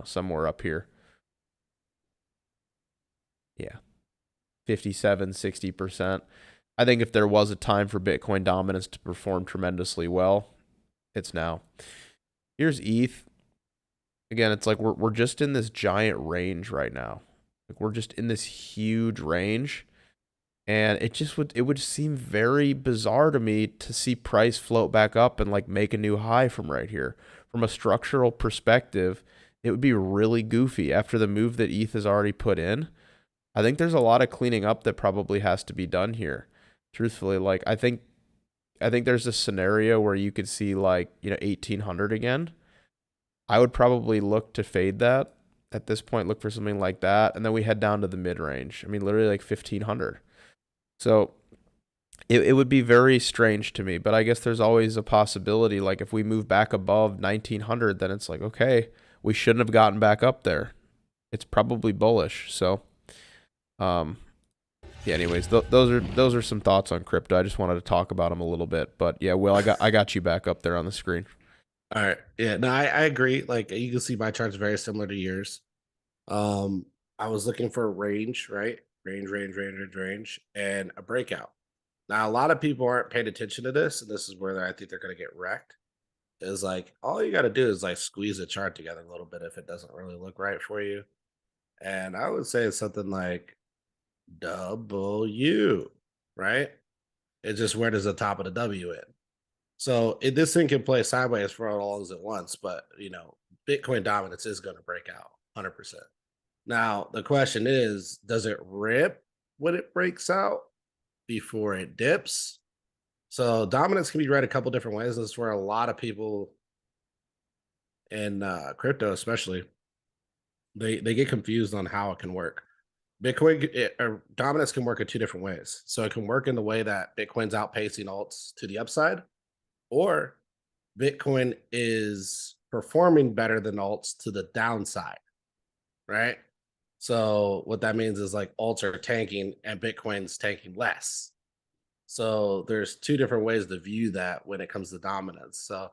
somewhere up here. Yeah. 57, 60%. I think if there was a time for Bitcoin dominance to perform tremendously well, it's now. Here's ETH. Again, it's like we're just in this giant range right now. Like we're just in this huge range. And it would seem very bizarre to me to see price float back up and like make a new high from right here. From a structural perspective, it would be really goofy after the move that ETH has already put in. I think there's a lot of cleaning up that probably has to be done here. Truthfully, like I think I think there's a scenario where you could see like, 1800 again. I would probably look to fade that at this point, look for something like that. And then we head down to the mid range. I mean, literally like 1500. So it would be very strange to me, but I guess there's always a possibility. Like if we move back above 1900, then it's like, okay, we shouldn't have gotten back up there. It's probably bullish. So, um, yeah, anyways, those are some thoughts on crypto. I just wanted to talk about them a little bit, but yeah, Will, I got you back up there on the screen. All right. Yeah, no, I agree. Like you can see my chart's very similar to yours. I was looking for a range, right? Range, and a breakout. Now, a lot of people aren't paying attention to this, and this is where I think they're going to get wrecked. Is like all you got to do is like squeeze the chart together a little bit if it doesn't really look right for you. And I would say it's something like W, right? It's just where does the top of the W in? So this thing can play sideways for as long as it wants, but Bitcoin dominance is going to break out 100%. Now the question is, does it rip when it breaks out before it dips? So dominance can be read a couple different ways. This is where a lot of people in crypto, especially, they get confused on how it can work. Dominance can work in two different ways. So it can work in the way that Bitcoin's outpacing alts to the upside, or Bitcoin is performing better than alts to the downside, right? So what that means is like alts are tanking and Bitcoin's tanking less. So there's two different ways to view that when it comes to dominance. So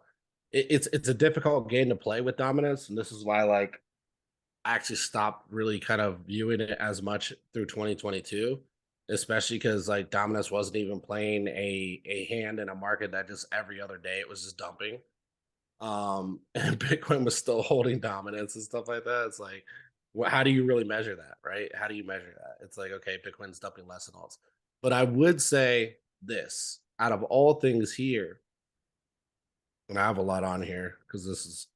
it's a difficult game to play with dominance, and this is why like I actually stopped really kind of viewing it as much through 2022, especially because like dominance wasn't even playing a hand in a market that just every other day it was just dumping. And Bitcoin was still holding dominance and stuff like that. It's like, how do you really measure that, right? How do you measure that? It's like, okay, Bitcoin's dumping less than alts. But I would say this out of all things here, and I have a lot on here because this is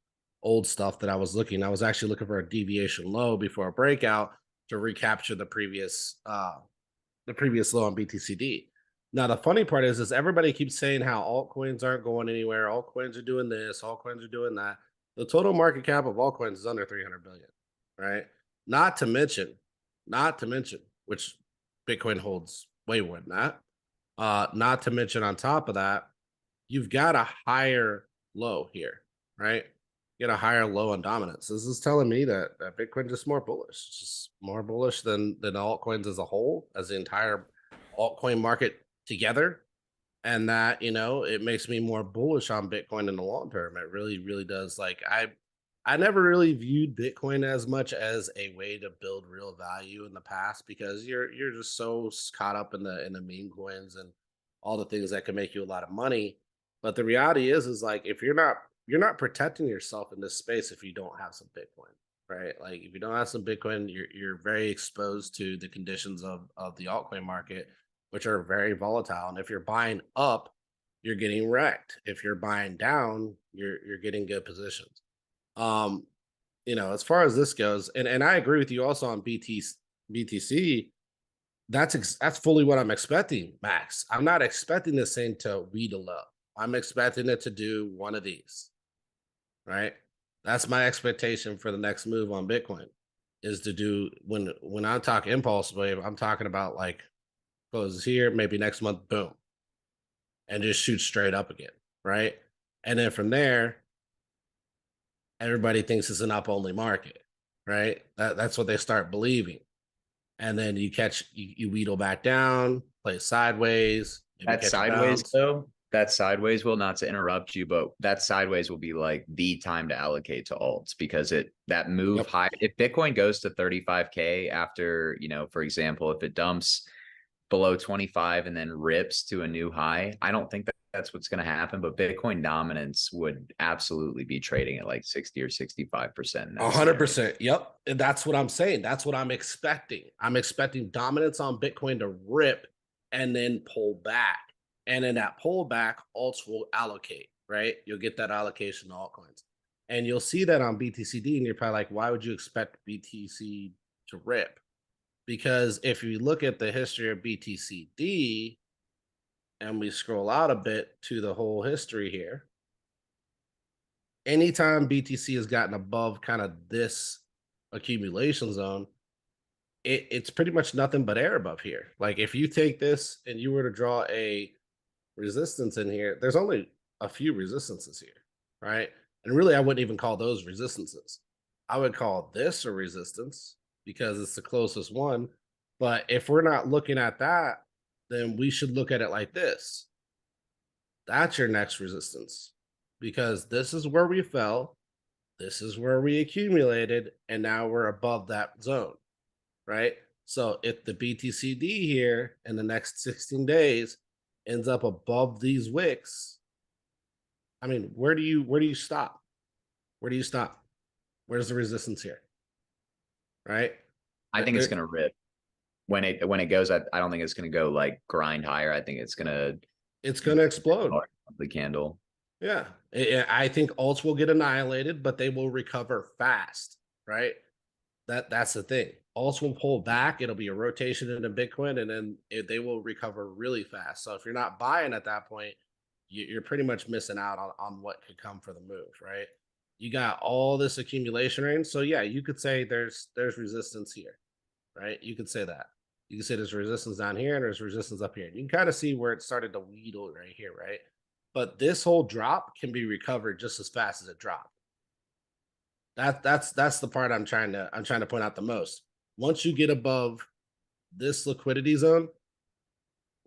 old stuff that I was actually looking for a deviation low before a breakout to recapture the previous low on BTCD. Now the funny part is everybody keeps saying how altcoins aren't going anywhere, altcoins are doing this, altcoins are doing that. The total market cap of altcoins is under 300 billion, right? Not to mention, which Bitcoin holds way more than that. Not to mention on top of that, you've got a higher low here, right? You got a higher low on dominance. This is telling me that Bitcoin is more bullish. It's just more bullish than altcoins as a whole, as the entire altcoin market together. And that, it makes me more bullish on Bitcoin in the long term. It really, really does. Like I never really viewed Bitcoin as much as a way to build real value in the past because you're just so caught up in the meme coins and all the things that can make you a lot of money. But the reality is like if you're not protecting yourself in this space if you don't have some Bitcoin, right? Like if you don't have some Bitcoin, you're very exposed to the conditions of the altcoin market, which are very volatile. And if you're buying up, you're getting wrecked. If you're buying down, you're getting good positions. Um, as far as this goes, and I agree with you also on BTC. That's fully what I'm expecting, Max. I'm not expecting this thing to wheedle up. I'm expecting it to do one of these, right? That's my expectation for the next move on Bitcoin is to do when I talk impulse wave, I'm talking about like closes here, maybe next month, boom, and just shoot straight up again, right? And then from there, everybody thinks it's an up only market, right? That's what they start believing. And then you wheedle back down, play sideways. That sideways though, that sideways will, not to interrupt you, but that sideways will be like the time to allocate to alts because that move high. If Bitcoin goes to 35K after, for example, if it dumps below 25 and then rips to a new high, I don't think that's what's going to happen, but Bitcoin dominance would absolutely be trading at like 60 or 65%. 100%. Yep. And that's what I'm saying. That's what I'm expecting. I'm expecting dominance on Bitcoin to rip and then pull back. And in that pullback, alts will allocate, right? You'll get that allocation to altcoins. And you'll see that on BTCD, and you're probably like, why would you expect BTC to rip? Because if you look at the history of BTCD, and we scroll out a bit to the whole history here, anytime BTC has gotten above kind of this accumulation zone, it's pretty much nothing but air above here. Like if you take this and you were to draw a resistance in here, there's only a few resistances here, right? And really, I wouldn't even call those resistances. I would call this a resistance because it's the closest one. But if we're not looking at that, then we should look at it like this. That's your next resistance because this is where we fell. This is where we accumulated, and now we're above that zone, right? So if the BTCD here in the next 16 days ends up above these wicks, I mean, where do you stop? Where do you stop? Where's the resistance here? Right? I think it's gonna rip when it goes. I don't think it's gonna go like grind higher. I think it's gonna explode. The candle. Yeah, I think alts will get annihilated, but they will recover fast, right? That's the thing. Alts will pull back. It'll be a rotation into Bitcoin, and then they will recover really fast. So if you're not buying at that point, you're pretty much missing out on what could come for the move, right? You got all this accumulation range. So yeah, you could say there's resistance here, right? You could say that. You can say there's resistance down here and there's resistance up here. You can kind of see where it started to wheedle right here, right? But this whole drop can be recovered just as fast as it dropped. That's the part I'm trying to point out the most. Once you get above this liquidity zone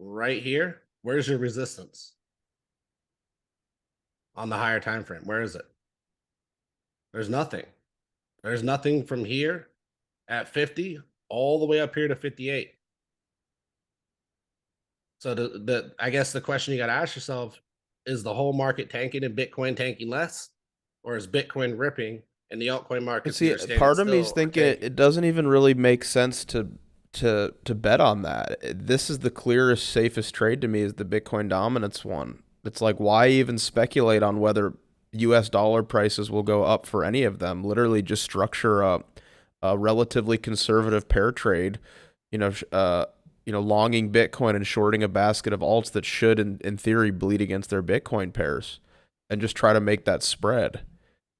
right here, where's your resistance on the higher time frame? Where is it? There's nothing. There's nothing from here at 50 all the way up here to 58. So I guess the question you got to ask yourself is the whole market tanking and Bitcoin tanking less, or is Bitcoin ripping and the altcoin market? See, part of me is thinking it doesn't even really make sense to bet on that. This is the clearest, safest trade to me is the Bitcoin dominance one. It's like, why even speculate on whether US dollar prices will go up for any of them? Literally just structure a relatively conservative pair trade, longing Bitcoin and shorting a basket of alts that should, in theory, bleed against their Bitcoin pairs, and just try to make that spread.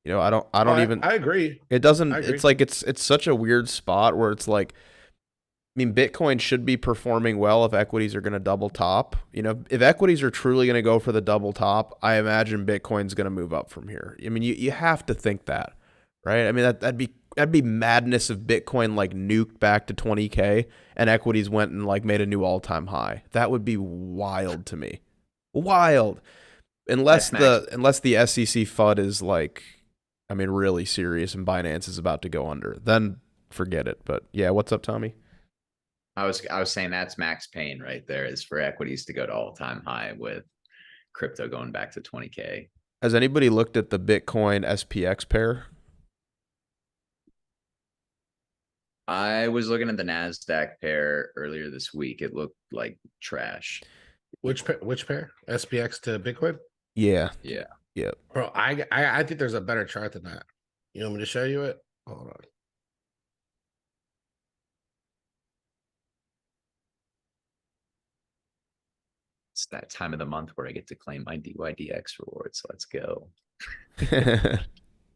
I agree. It doesn't. It's like it's such a weird spot where it's like, I mean, Bitcoin should be performing well if equities are going to double top. If equities are truly going to go for the double top, I imagine Bitcoin's going to move up from here. I mean, you have to think that, right? I mean, that'd be madness if Bitcoin like nuked back to 20K and equities went and like made a new all-time high. That would be wild to me. Wild. Unless the SEC FUD is like, I mean, really serious and Binance is about to go under, then forget it. But yeah, what's up, Tommy? I was saying that's max pain right there, is for equities to go to all-time high with crypto going back to 20K. Has anybody looked at the Bitcoin SPX pair? I was looking at the NASDAQ pair earlier this week. It looked like trash. Which pair? SPX to Bitcoin? Yeah. Bro, I think there's a better chart than that. You want me to show you it? Hold on. It's that time of the month where I get to claim my DYDX rewards. Let's go.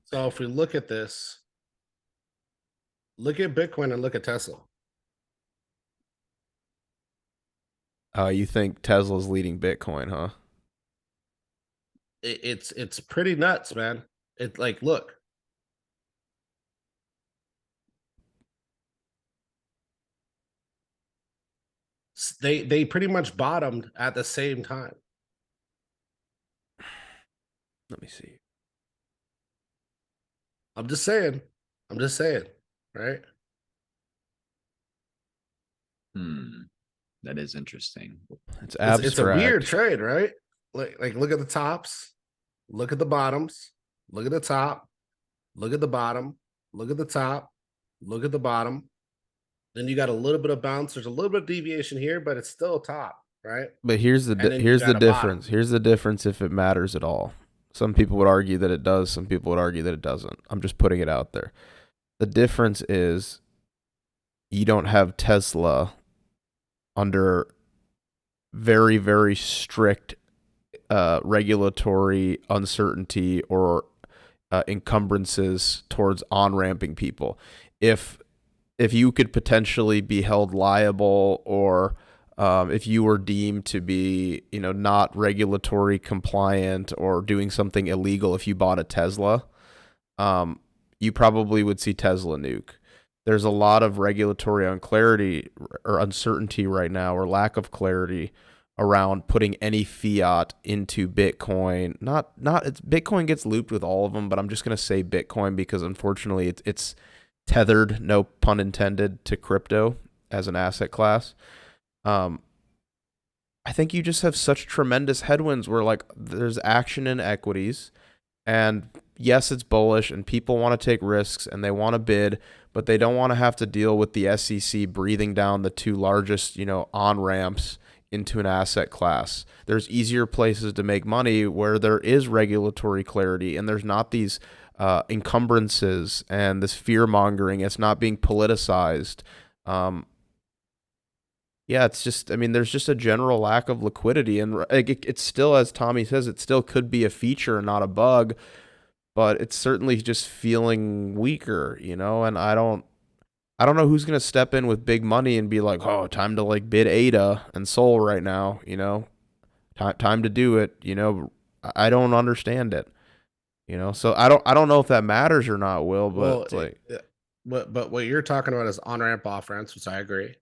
So if we look at this, look at Bitcoin and look at Tesla. You think Tesla's leading Bitcoin, huh? It's pretty nuts, man. It's like, look. They pretty much bottomed at the same time. Let me see. I'm just saying, right? That is interesting. It's abstract. It's a weird trade, right? Like look at the tops, look at the bottoms, look at the top, look at the bottom, look at the top, look at the bottom. Then you got a little bit of bounce. There's a little bit of deviation here, but it's still top, right? But here's the difference. Here's the difference if it matters at all. Some people would argue that it does. Some people would argue that it doesn't. I'm just putting it out there. The difference is you don't have Tesla under very, very strict regulatory uncertainty or encumbrances towards on-ramping people. If you could potentially be held liable, or if you were deemed to be, not regulatory compliant or doing something illegal, if you bought a Tesla, you probably would see Tesla nuke. There's a lot of regulatory unclarity or uncertainty right now, or lack of clarity around putting any fiat into Bitcoin. Bitcoin gets looped with all of them, but I'm just going to say Bitcoin because unfortunately it's tethered, no pun intended, to crypto as an asset class. I think you just have such tremendous headwinds where like there's action in equities, and yes, it's bullish and people want to take risks and they want to bid, but they don't want to have to deal with the SEC breathing down the two largest, on ramps into an asset class. There's easier places to make money where there is regulatory clarity and there's not these encumbrances and this fear mongering. It's not being politicized. It's just, there's just a general lack of liquidity, and it's still, as Tommy says, it still could be a feature, not a bug, but it's certainly just feeling weaker, and I don't know who's going to step in with big money and be like, oh, time to like bid ADA and Sol right now, time to do it. I don't understand it, so I don't know if that matters or not, Will, but it's like, but what you're talking about is on ramp, off ramps, which I agree.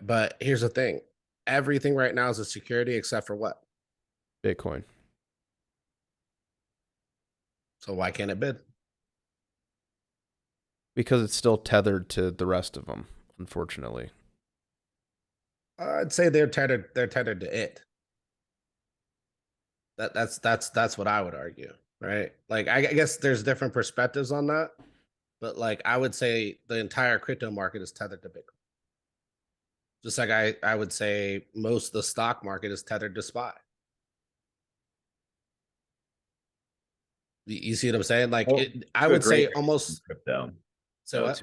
But here's the thing. Everything right now is a security except for what? Bitcoin. So why can't it bid? Because it's still tethered to the rest of them, unfortunately. I'd say they're tethered to it. That's what I would argue, right? Like I guess there's different perspectives on that, but like I would say the entire crypto market is tethered to Bitcoin. Just like I would say most of the stock market is tethered to SPY. You see what I'm saying? Like I would say almost crypto. So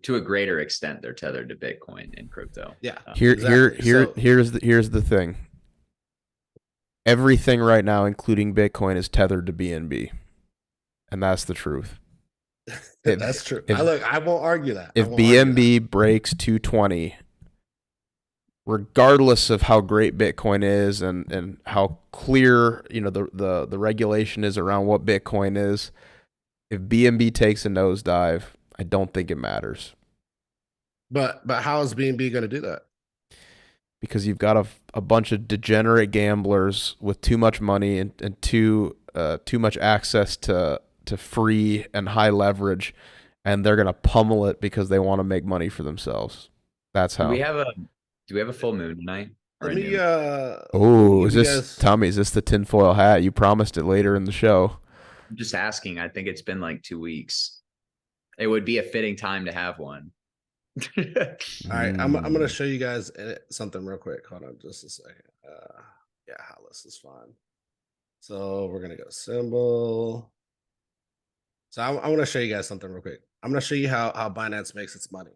to a greater extent, they're tethered to Bitcoin and crypto. Yeah. Here's the thing. Everything right now, including Bitcoin, is tethered to BNB, and that's the truth. That's true. I won't argue that. If BNB breaks 220, regardless of how great Bitcoin is and how clear the regulation is around what Bitcoin is, if BNB takes a nosedive, I don't think it matters. But how is BNB going to do that? Because you've got a bunch of degenerate gamblers with too much money and too much access to free and high leverage, and they're going to pummel it because they want to make money for themselves. That's how. Do we have a full moon tonight? Is this Tommy? Is this the tinfoil hat? You promised it later in the show. I'm just asking. I think it's been like 2 weeks. It would be a fitting time to have one. All right, I'm gonna show you guys something real quick. Hold on, just a second. Hollis is fine. So we're gonna go symbol. So I want to show you guys something real quick. I'm gonna show you how Binance makes its money.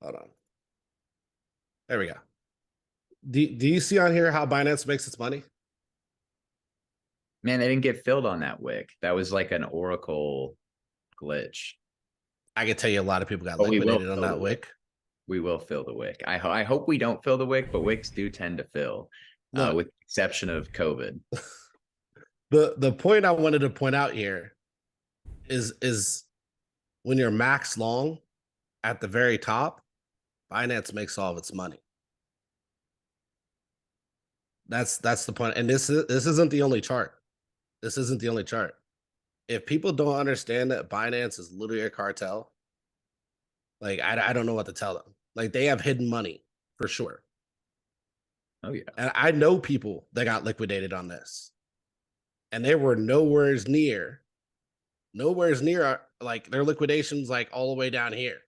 Hold on. There we go. Do you see on here how Binance makes its money? Man, they didn't get filled on that wick. That was like an Oracle glitch. I can tell you a lot of people got liquidated on that wick. We will fill the wick. I hope we don't fill the wick, but wicks do tend to fill, with the exception of COVID. The point I wanted to point out here is when you're max long at the very top, Binance makes all of its money. That's the point. And this isn't the only chart. This isn't the only chart. If people don't understand that Binance is literally a cartel, like I don't know what to tell them. Like they have hidden money for sure. Oh yeah. And I know people that got liquidated on this. And they were nowhere near like their liquidations like all the way down here.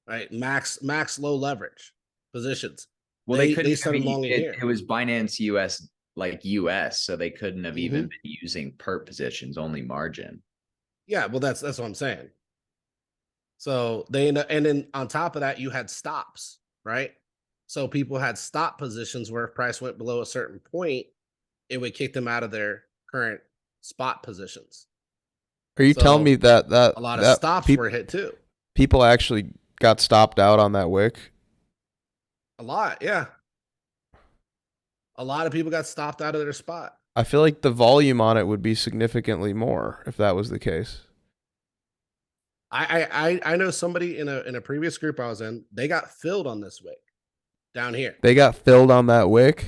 Right? Max low leverage positions. Well, they started long in here. It was Binance US, so they couldn't have even been using perp positions, only margin. Yeah, well, that's what I'm saying. So and then on top of that, you had stops, right? So people had stop positions where if price went below a certain point, it would kick them out of their current spot positions. Are you telling So me that a lot of stops were hit too. people actually got stopped out on that wick? A lot, yeah. A lot of people got stopped out of their spot. I feel like the volume on it would be significantly more if that was the case. I know somebody in a previous group I was in, they got filled on this wick down here. They got filled on that wick.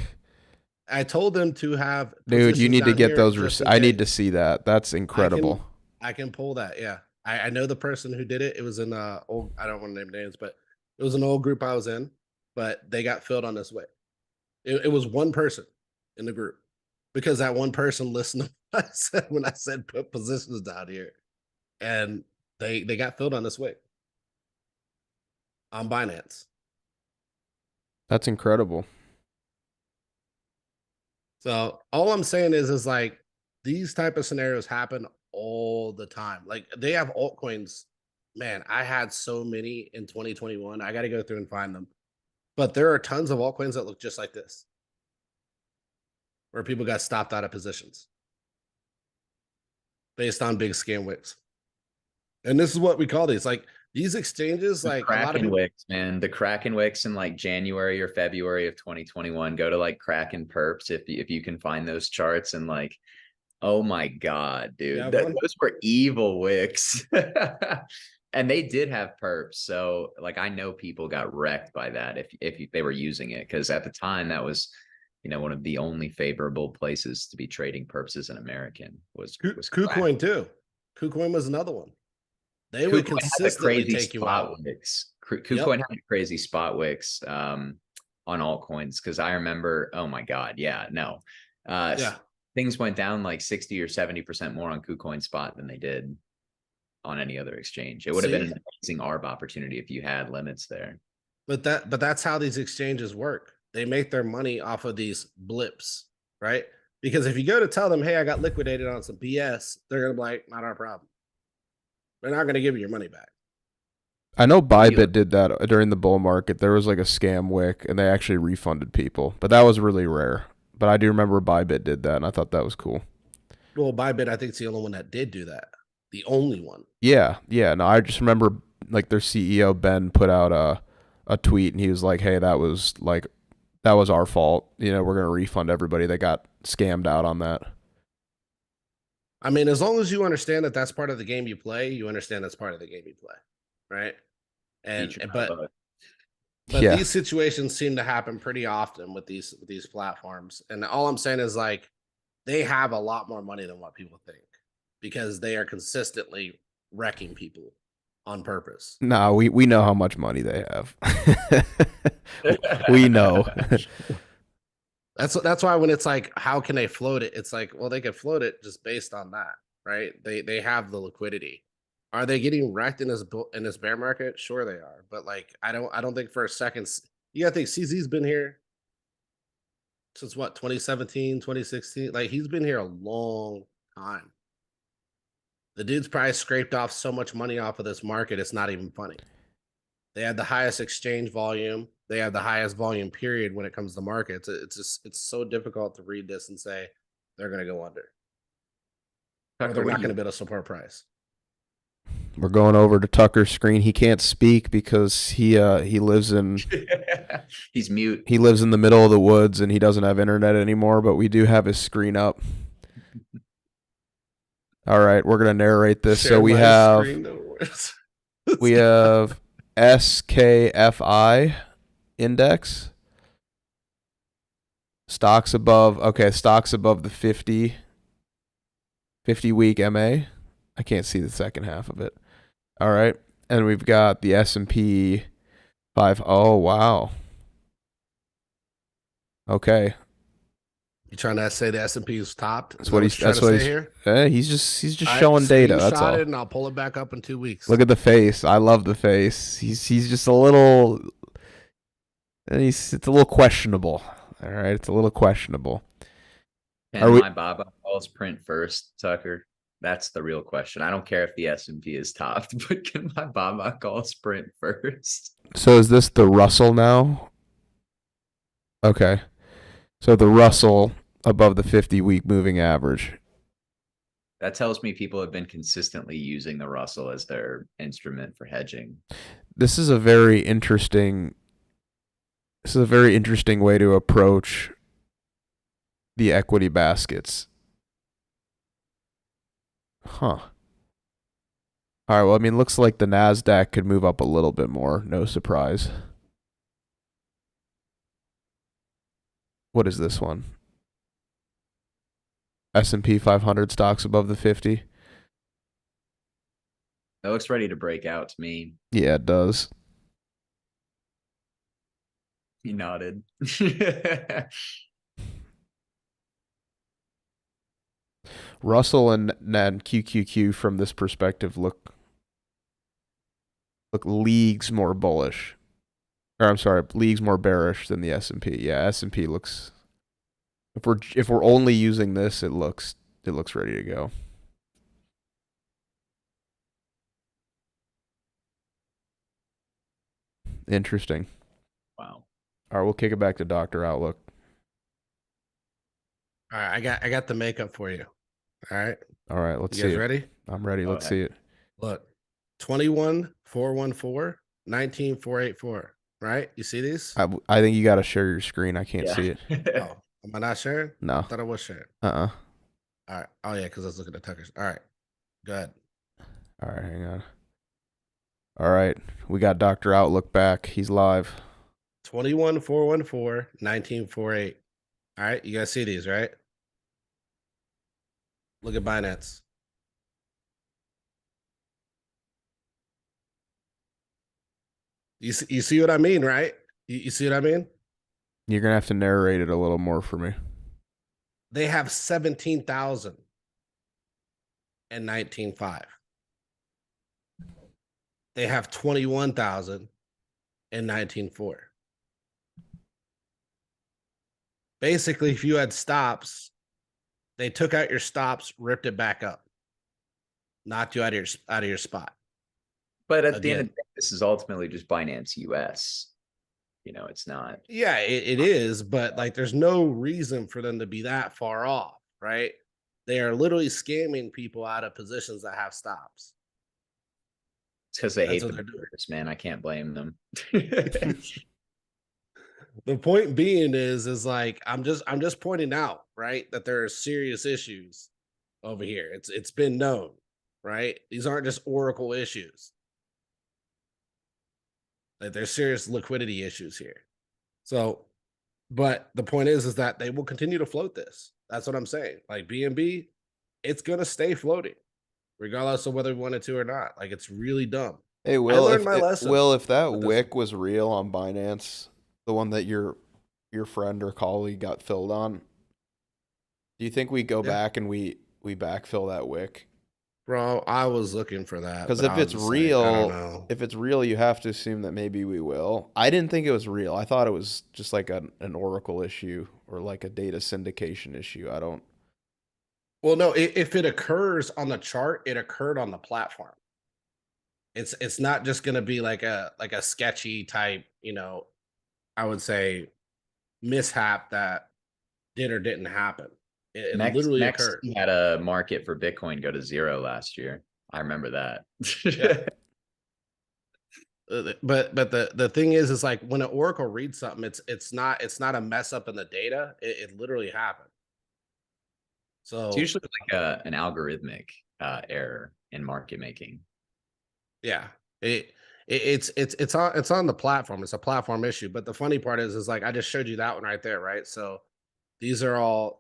I told them to have Dude, you positions need to down get here those. just in I need to case. see that. That's incredible. I can pull that. Yeah, I know the person who did it. It was in old. I don't want to name names, but it was an old group I was in. But they got filled on this wick. It was one person in the group because that one person listened to what I said when I said put positions down here, and they got filled on this wick on Binance. That's incredible. So all I'm saying is like these type of scenarios happen all the time. Like they have altcoins. Man, I had so many in 2021. I got to go through and find them. But there are tons of altcoins that look just like this, where people got stopped out of positions based on big scam wicks. And this is what we call these. Like these exchanges, like a lot of people, Wicks, man. The Kraken Wicks in like January or February of 2021. Go to like Kraken Perps if you can find those charts and like, oh my god, dude, those were evil wicks. And they did have perps, so like I know people got wrecked by that if they were using it, because at the time that was, you know, one of the only favorable places to be trading perps as an American was KuCoin too. KuCoin was another one. They would consistently take you out. KuCoin had crazy spot wicks on altcoins, because I remember, oh my god, yeah, no, things went down like 60 or 70% more on KuCoin spot than they did on any other exchange. It would have been an amazing ARB opportunity if you had limits there. But that's how these exchanges work. They make their money off of these blips, right? Because if you go to tell them, hey, I got liquidated on some BS, they're gonna be like, not our problem. They're not gonna give you your money back. I know Bybit did that during the bull market. There was like a scam wick and they actually refunded people, but that was really rare. But I do remember Bybit did that and I thought that was cool. Well, Bybit, I think it's the only one that did do that. The only one. Yeah. No, I just remember like their CEO Ben put out a tweet and he was like, "Hey, that was our fault. You know, we're gonna refund everybody that got scammed out on that." I mean, as long as you understand that that's part of the game you play, you understand that's part of the game you play, right? But these situations seem to happen pretty often with these platforms. And all I'm saying is like they have a lot more money than what people think, because they are consistently wrecking people on purpose. No, we know how much money they have. We know. That's why when it's like, how can they float it? It's like, well, they can float it just based on that, right? They have the liquidity. Are they getting wrecked in this bear market? Sure they are, but like I don't think for a second. You gotta think CZ's been here since what, 2017, 2016? Like he's been here a long time. The dude's probably scraped off so much money off of this market, it's not even funny. They had the highest exchange volume. They have the highest volume period when it comes to markets. It's so difficult to read this and say they're going to go under. Or they're not going to be able to support price. We're going over to Tucker's screen. He can't speak because he lives in he's mute. He lives in the middle of the woods and he doesn't have internet anymore, but we do have his screen up. All right, we're going to narrate this. So we have SKFI index. Stocks above the 50 week MA. I can't see the second half of it. All right. And we've got the S&P 5. Oh, wow. Okay. You trying to say the S&P is topped? That's what he's here. He's just showing data. That's all. And I'll pull it back up in 2 weeks. Look at the face. I love the face. He's just a little. It's a little questionable. All right, it's a little questionable. Can my Baba calls print first, Tucker? That's the real question. I don't care if the S&P is topped, but can my Baba calls print first? So is this the Russell now? Okay. So the Russell above the 50-week moving average. That tells me people have been consistently using the Russell as their instrument for hedging. This is a very interesting way to approach the equity baskets. Huh. All right, well, I mean, looks like the Nasdaq could move up a little bit more, no surprise. What is this one? S&P 500 stocks above the 50. That looks ready to break out to me. Yeah, it does. He nodded. Russell and QQQ from this perspective look leagues more bullish. Or I'm sorry, leagues more bearish than the S&P. Yeah, S&P looks, if we're only using this, it looks ready to go. Interesting. Wow. All right, we'll kick it back to Dr. Outlook. All right, I got the makeup for you. All right. All right, let's You see guys it. ready? I'm ready. Let's Okay. see it. Look, 21,414, 19,484. Right? You see these? I think you got to share your screen. I can't see it. Oh, am I not sharing? No. I thought I was sharing. Uh-uh. All right. Oh yeah, because I was looking at Tucker's. All right. Go ahead. All right, hang on. All right, we got Dr. Outlook back. He's live. 21,414, 19,488. All right, you guys see these, right? Look at Binance. You see what I mean, right? You see what I mean? You're going to have to narrate it a little more for me. They have 17,000 and 19,500. They have 21,000 and 19,400. Basically, if you had stops, they took out your stops, ripped it back up, knocked you out of your spot. But at the end of Again. the day, this is ultimately just Binance US. You know, it's not. Yeah, it is, but like there's no reason for them to be that far off, right? They are literally scamming people out of positions that have stops. It's because they That's hate what the they're doing. bears, man. I can't blame them. The point being is like I'm just pointing out, right, that there are serious issues over here. It's been known, right? These aren't just Oracle issues. Like there's serious liquidity issues here. So, but the point is that they will continue to float this. That's what I'm saying. Like BNB, it's gonna stay floating, regardless of whether we wanted to or not. Like it's really dumb. Hey, I Will, learned my lesson. if that with this wick was real on Binance, the one that your friend or colleague got filled on, do you think we go Yeah. back and we backfill that wick? Bro, I was looking for that. Because but if I it's was just like, I don't real, know. if it's real, you have to assume that maybe we will. I didn't think it was real. I thought it was just like an Oracle issue or like a data syndication issue. I don't. Well, no, if it occurs on the chart, it occurred on the platform. It's not just gonna be like a sketchy type, I would say mishap that did or didn't happen. It literally occurred. We had a market for Bitcoin go to zero last year. I remember that. Yeah. But the thing is like when an Oracle reads something, it's not a mess up in the data. It literally happened. So It's usually like an algorithmic error in market making. yeah, it's on the platform. It's a platform issue. But the funny part is like I just showed you that one right there, right? So those are all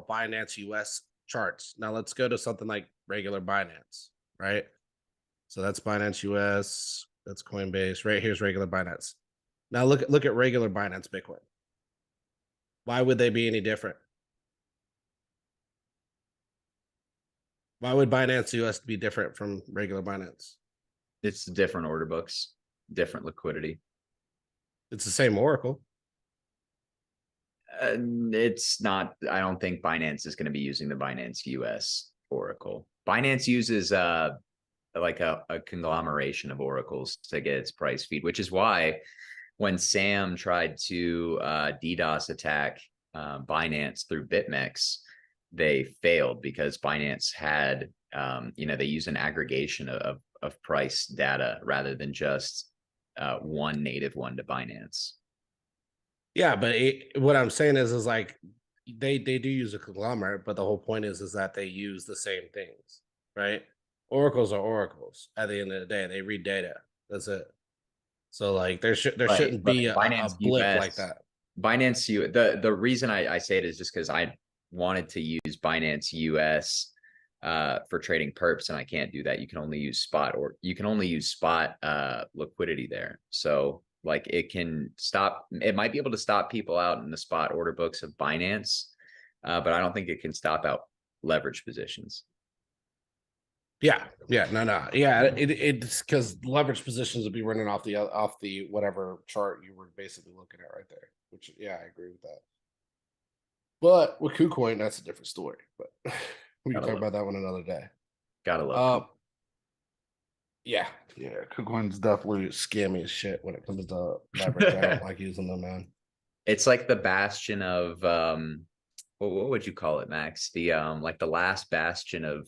Binance US charts. Now let's go to something like regular Binance, right? So that's Binance US. That's Coinbase. Right here's regular Binance. Now look at regular Binance Bitcoin. Why would they be any different? Why would Binance US be different from regular Binance? It's different order books, different liquidity. It's the same Oracle. It's not. I don't think Binance is going to be using the Binance US Oracle. Binance uses like a conglomeration of oracles to get its price feed, which is why when Sam tried to DDoS attack Binance through BitMEX, they failed because Binance had, they use an aggregation of price data rather than just one native one to Binance. Yeah, but what I'm saying is like they do use a conglomerate, but the whole point is that they use the same things, right? Oracles are oracles. At the end of the day, they read data. That's it. So like there shouldn't be a Binance blip US, like that. Binance U. The reason I say it is just because I wanted to use Binance US for trading perps, and I can't do that. You can only use spot, or you can only use spot liquidity there. So like it might be able to stop people out in the spot order books of Binance, but I don't think it can stop out leverage positions. Yeah, no. Yeah, it's because leverage positions would be running off the whatever chart you were basically looking at right there. Which yeah, I agree with that. But with KuCoin, that's a different story. But we can talk about that one another day. Gotta love. Yeah, KuCoin's definitely scammy as shit when it comes to leverage. I don't like using them, man. It's like the bastion of what would you call it, Max? The like the last bastion of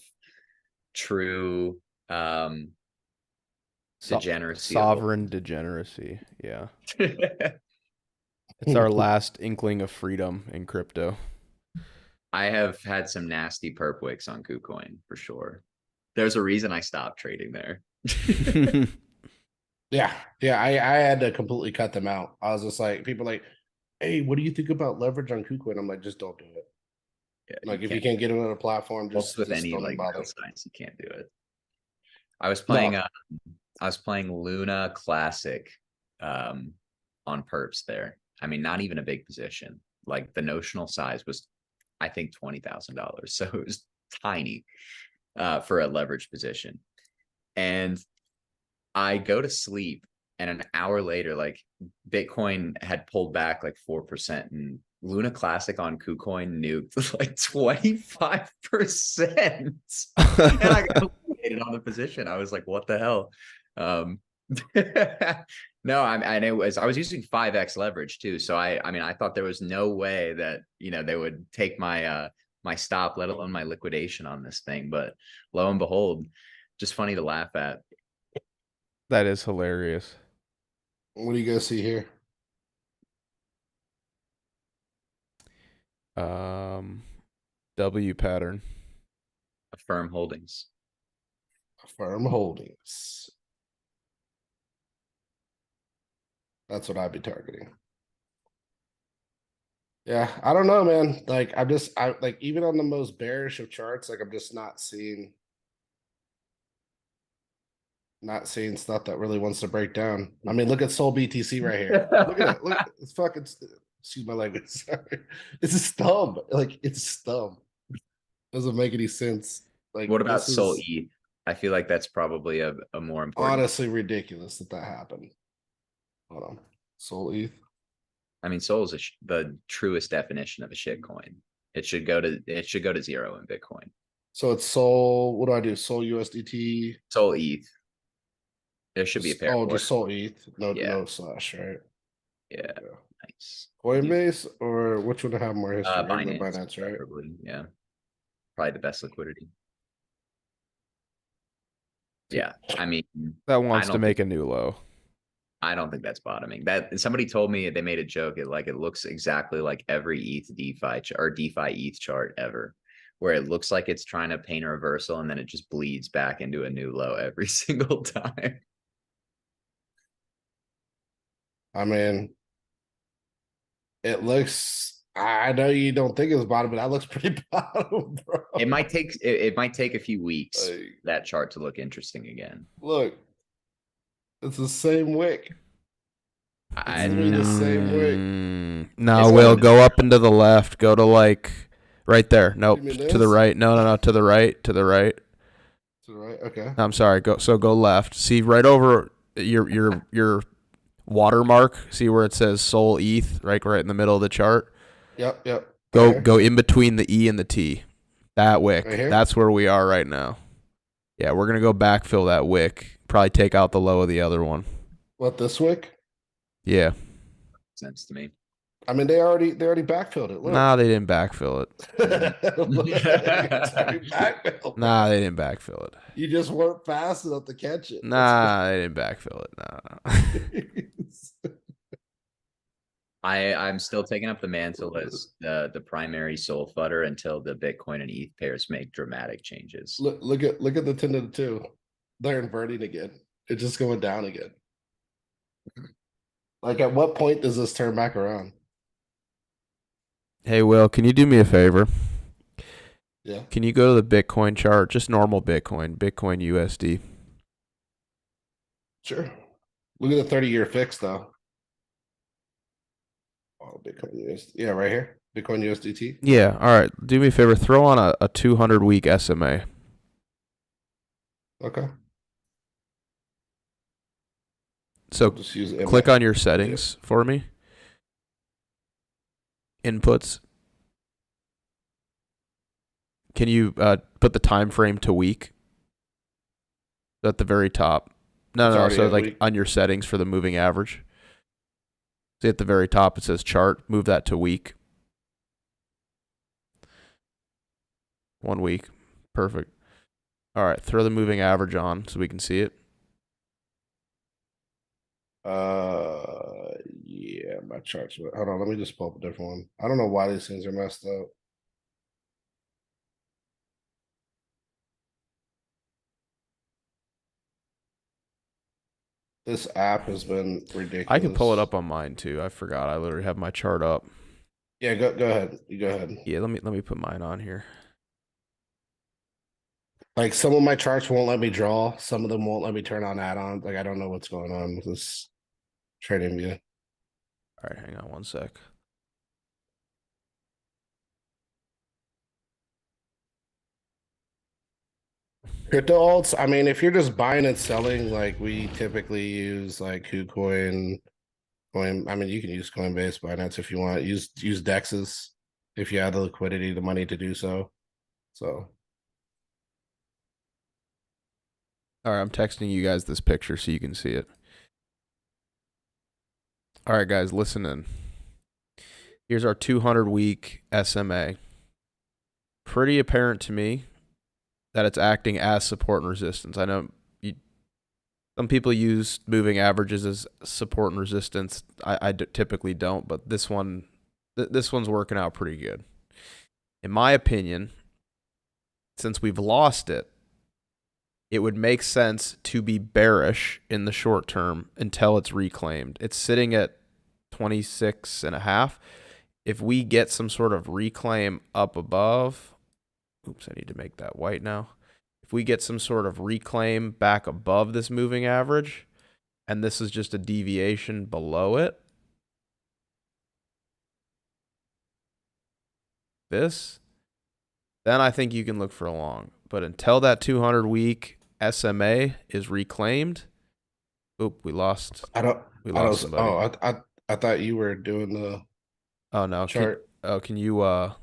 true degeneracy, sovereign degeneracy. Yeah. It's our last inkling of freedom in crypto. I have had some nasty perp wicks on KuCoin for sure. There's a reason I stopped trading there. Yeah, I had to completely cut them out. I was just like, people like, hey, what do you think about leverage on KuCoin? I'm like, just don't do it. Yeah, like if you can't get it on a platform, just with any like science, you can't do it. I was playing Luna Classic on perps there. I mean, not even a big position. Like the notional size was, I think, $20,000. So it was tiny for a leverage position. And I go to sleep, and an hour later, like Bitcoin had pulled back like 4%, and Luna Classic on KuCoin nuked like 25%. And I got eliminated on the position. I was like, what the hell? No, I was using 5x leverage too. So I mean, I thought there was no way that, they would take my my stop, let alone my liquidation on this thing. But lo and behold, just funny to laugh at. That is hilarious. What do you guys see here? W pattern. Affirm holdings. Affirm holdings. That's what I'd be targeting. Yeah, I don't know, man. Like I like even on the most bearish of charts, like I'm just not seeing stuff that really wants to break down. I mean, look at Sol BTC right here. Look at it. Look, it's fucking. Excuse my language. Sorry. It's a stub. Like it's a stub. Doesn't make any sense. Like what about Sol ETH? I feel like that's probably a more important. Honestly, ridiculous that happened. Hold on, Sol ETH. I mean, Sol is the truest definition of a shit coin. It should go to zero in Bitcoin. So it's Sol. What do I do? Sol USDT. Sol ETH. There should be a pair. Oh, just Sol ETH. No slash, right? Yeah. Nice. Coinbase or which one to have more history? Binance, right? Probably, yeah. Probably the best liquidity. Yeah, I mean, that wants to make a new low. I don't think that's bottoming. That somebody told me, they made a joke. It looks exactly like every ETH DeFi or DeFi ETH chart ever, where it looks like it's trying to paint a reversal and then it just bleeds back into a new low every single time. I mean, it looks. I know you don't think it's bottom, but that looks pretty bottom, bro. It might take a few weeks that chart to look interesting again. Look, it's the same wick. The same wick. No, Will, go up and to the left. Go to like right there. Nope, to the right. No, to the right. To the right. To the right. Okay. I'm sorry. Go left. See right over your watermark. See where it says Sol ETH, right in the middle of the chart. Yep. Go in between the E and the T. That wick. Right here? That's where we are right now. Yeah, we're gonna go backfill that wick. Probably take out the low of the other one. What, this wick? Yeah. Sense to me. I mean, they already backfilled it. Look. Nah, they didn't backfill it. Look, it's already backfilled. Nah, they didn't backfill it. You just weren't fast enough to catch it. Nah, they didn't backfill it. No. I'm still taking up the mantle as the primary soul fodder until the Bitcoin and ETH pairs make dramatic changes. Look at the 10 to the 2. They're inverting again. It's just going down again. Like, at what point does this turn back around? Hey, Will, can you do me a favor? Yeah. Can you go to the Bitcoin chart? Just normal Bitcoin USD. Sure. Look at the 30-year fix, though. Oh, Bitcoin USD. Yeah, right here. Bitcoin USDT. Yeah, all right. Do me a favor. Throw on a 200-week SMA. Okay. So I'll just use click on your settings for me. Inputs. Can you put the time frame to week at the very top? No. So like week. on your settings for the moving average. See at the very top it says chart. Move that to week. 1 week. Perfect. All right. Throw the moving average on so we can see it. Yeah, my charts. Hold on, let me just pull up a different one. I don't know why these things are messed up. This app has been ridiculous. I can pull it up on mine too. I forgot. I literally have my chart up. Yeah, go ahead. You go ahead. Yeah, let me put mine on here. Like, some of my charts won't let me draw. Some of them won't let me turn on add-ons. Like, I don't know what's going on with this trading view. All right, hang on 1 sec. Crypto alts, I mean, if you're just buying and selling, like, we typically use like KuCoin, Coin. I mean, you can use Coinbase, Binance if you want. Use DEXs if you have the liquidity, the money to do so. So All right, I'm texting you guys this picture so you can see it. All right, guys, listen in. Here's our 200-week SMA. Pretty apparent to me that it's acting as support and resistance. I know some people use moving averages as support and resistance. I typically don't, but this one's working out pretty good. In my opinion, since we've lost it, it would make sense to be bearish in the short term until it's reclaimed. It's sitting at 26.5. If we get some sort of reclaim up above, oops, I need to make that white now. If we get some sort of reclaim back above this moving average, and this is just a deviation below it, then I think you can look for a long. But until that 200-week SMA is reclaimed, oop, we lost. We lost somebody. I thought you were doing the Oh no, chart. Can you yeah,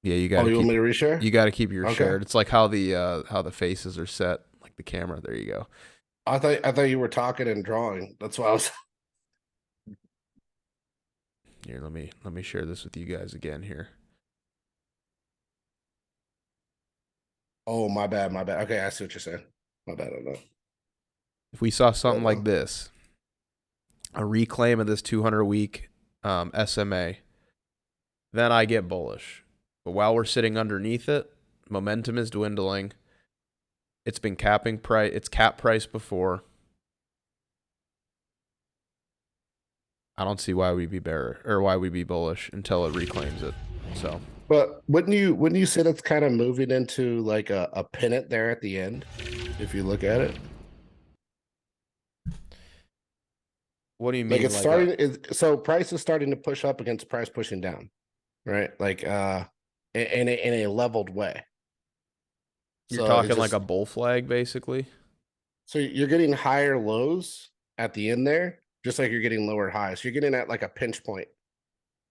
you got you want me to reshare? You got to keep your Okay. shared. It's like how the faces are set, like the camera. There you go. I thought you were talking and drawing. That's why I was. Here, let me share this with you guys again here. Oh, my bad. Okay, I see what you're saying. My bad on that. If we saw something like this, a reclaim of this 200-week SMA, then I get bullish. But while we're sitting underneath it, momentum is dwindling. It's been capping price. It's cap price before. I don't see why we'd be bearish or why we'd be bullish until it reclaims it. So, but wouldn't you say that's kind of moving into like a pennant there at the end, if you look at it? What do you mean? Like, it's starting. So price is starting to push up against price pushing down, right? Like in a leveled way. You're talking like a bull flag, basically. So you're getting higher lows at the end there, just like you're getting lower highs. You're getting at like a pinch point,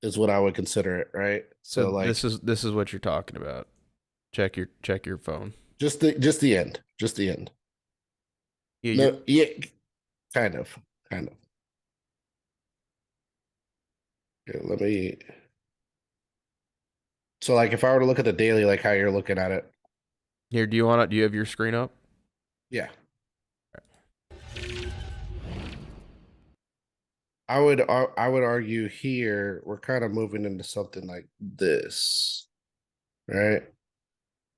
is what I would consider it, right? So like this is what you're talking about. Check your phone. Just the end. Just the end. Yeah, No, yeah, kind of. Yeah, let me. So, like, if I were to look at the daily, like how you're looking at it, Here, do you have your screen up? yeah, I would argue here we're kind of moving into something like this, right?